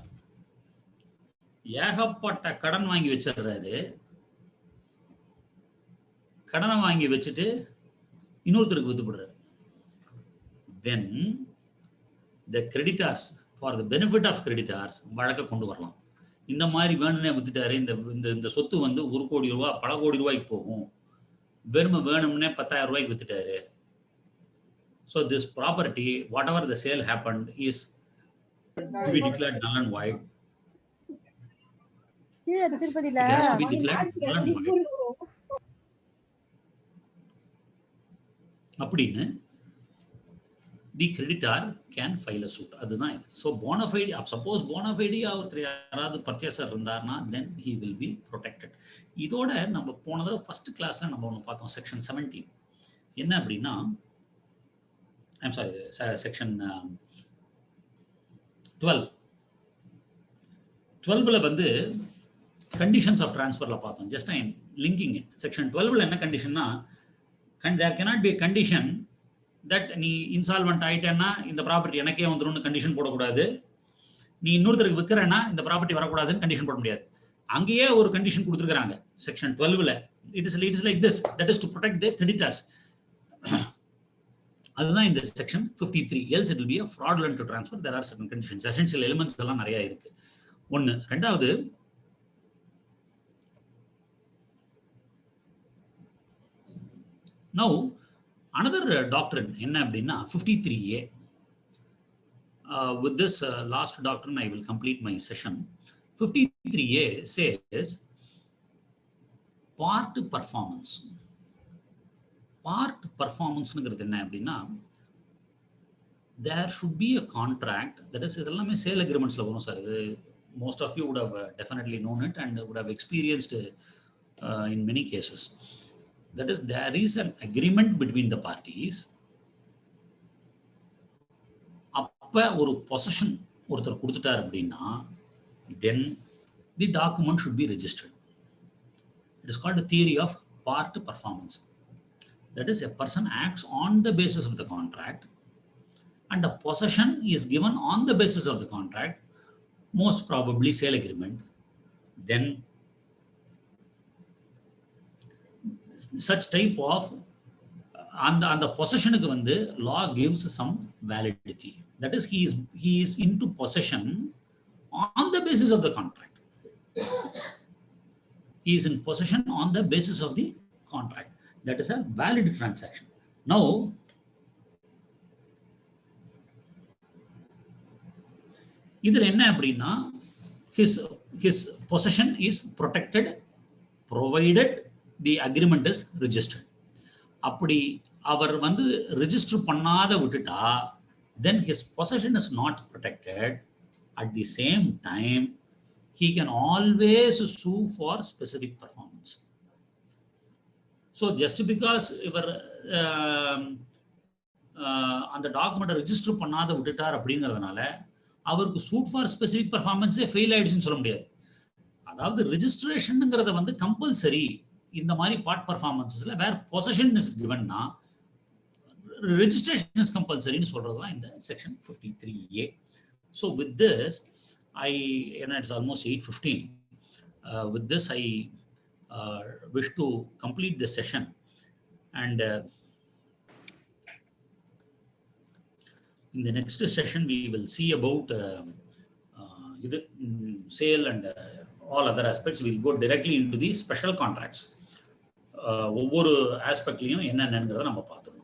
ஏகப்பட்ட கடன் வாங்கி வச்சிடுறாரு, கடனை வாங்கி வச்சுட்டு இன்னொருத்தருக்கு வித்துப்படுறாரு. Then the creditors, for the benefit of creditors, வழக்க கொண்டு வரலாம். இந்த மாதிரி வேணும்னே வித்துட்டாரு, இந்த சொத்து வந்து 1 கோடி ரூபாய் பல கோடி ரூபாய்க்கு போகும், வெறுமை வேணும்னே 10,000 ரூபாய்க்கு வித்துட்டாரு. So this property, whatever the sale happened, is to be declared null and void. It has to be declared null and void. அப்படின்னு the creditor can file a suit. அதுதான் இது. So bona fide, suppose bona fide ஒருத்தர் யாராவது purchaser இருந்தார்னா then he will be protected. இதோட நம்ம போன தடவை ஃபர்ஸ்ட் கிளாஸ்ல நம்ம ஒன்று பார்த்தோம், செக்ஷன் 17. என்ன அப்படின்னா, ஐம் சாரி, செக்ஷன் 12ல வந்து கண்டிஷன்ஸ் ஆஃப் டிரான்ஸ்ஃபர்ல பார்த்தோம். Just I am linking it. Section 12ல என்ன கண்டிஷன்னா, there cannot be a condition that நீ இன்சால்வெண்ட் ஆயிட்டேன்னா இந்த ப்ராப்பர்ட்டி எனக்கே வந்துரும்னு கண்டிஷன் போடக்கூடாது. நீ இன்னொருத்தருக்கு விற்கிறேன்னா இந்த ப்ராப்பர்ட்டி வரக்கூடாதுன்னு கண்டிஷன் போட முடியாது. அங்கேயே ஒரு கண்டிஷன் கொடுத்துருக்காங்க செக்ஷன் 12ல. It is like this, that is to protect the creditors. அதுதான் இந்த section 53. else it will be a fraudulent to transfer. There are certain conditions, essential elements எல்லாம் நிறைய இருக்கு. ஒன்று. ரெண்டாவது, now another doctrine என்ன அப்படின்னா 53A. With this last doctrine I will complete my session. 53A says part performance. Part performanceங்கிறது என்ன அப்படின்னா, there should be a contract, that is இதெல்லாமே சேல் அக்ரிமெண்ட்ஸ்ல வரும் சார். இது most of you would have definitely known it and would have experienced in many cases. That is, there is an agreement between the parties. அப்ப ஒரு possession ஒருத்தர் கொடுத்துட்டார் அப்படின்னா then the document should be registered. It is called the theory of part performance. That is, a person acts on the basis of the contract and a possession is given on the basis of the contract, most probably sale agreement. Then such type of அந்த possession-க்கு வந்து law gives some validity. That is, he is into possession on the basis of the contract. He is in possession on the basis of the contract. That is a valid transaction. Now, இதில் என்ன அப்படின்னா, his possession is protected provided the agreement is registered. அப்படி அவர் வந்து register பண்ணாத விட்டுட்டா then his possession is not protected. At the same time, he can always sue for specific performance. So just because இவர் அந்த டாக்குமெண்ட்டை ரெஜிஸ்டர் பண்ணாத விட்டுட்டார் அப்படிங்கிறதுனால அவருக்கு சூட் ஃபார் ஸ்பெசிஃபிக் பர்ஃபார்மன்ஸே ஃபெயில் ஆயிடுச்சுன்னு சொல்ல முடியாது. அதாவது ரெஜிஸ்ட்ரேஷனுங்கிறத வந்து கம்பல்சரி இந்த மாதிரி பார்ட் பர்ஃபார்மன்ஸஸ்ல வேற பொசஷன் இஸ் கிவன்னா registration is compulsory ன்னு சொல்றதுதான் இந்த section 53A. So with this it's almost 8:15. With this I wish to complete the session, and in the next session we will see about sale and all other aspects. We will go directly into the special contracts. ஒவ்வொரு ஆஸ்பெக்ட்லையும் என்னென்னங்கிறத நம்ம பார்த்துருவோம்.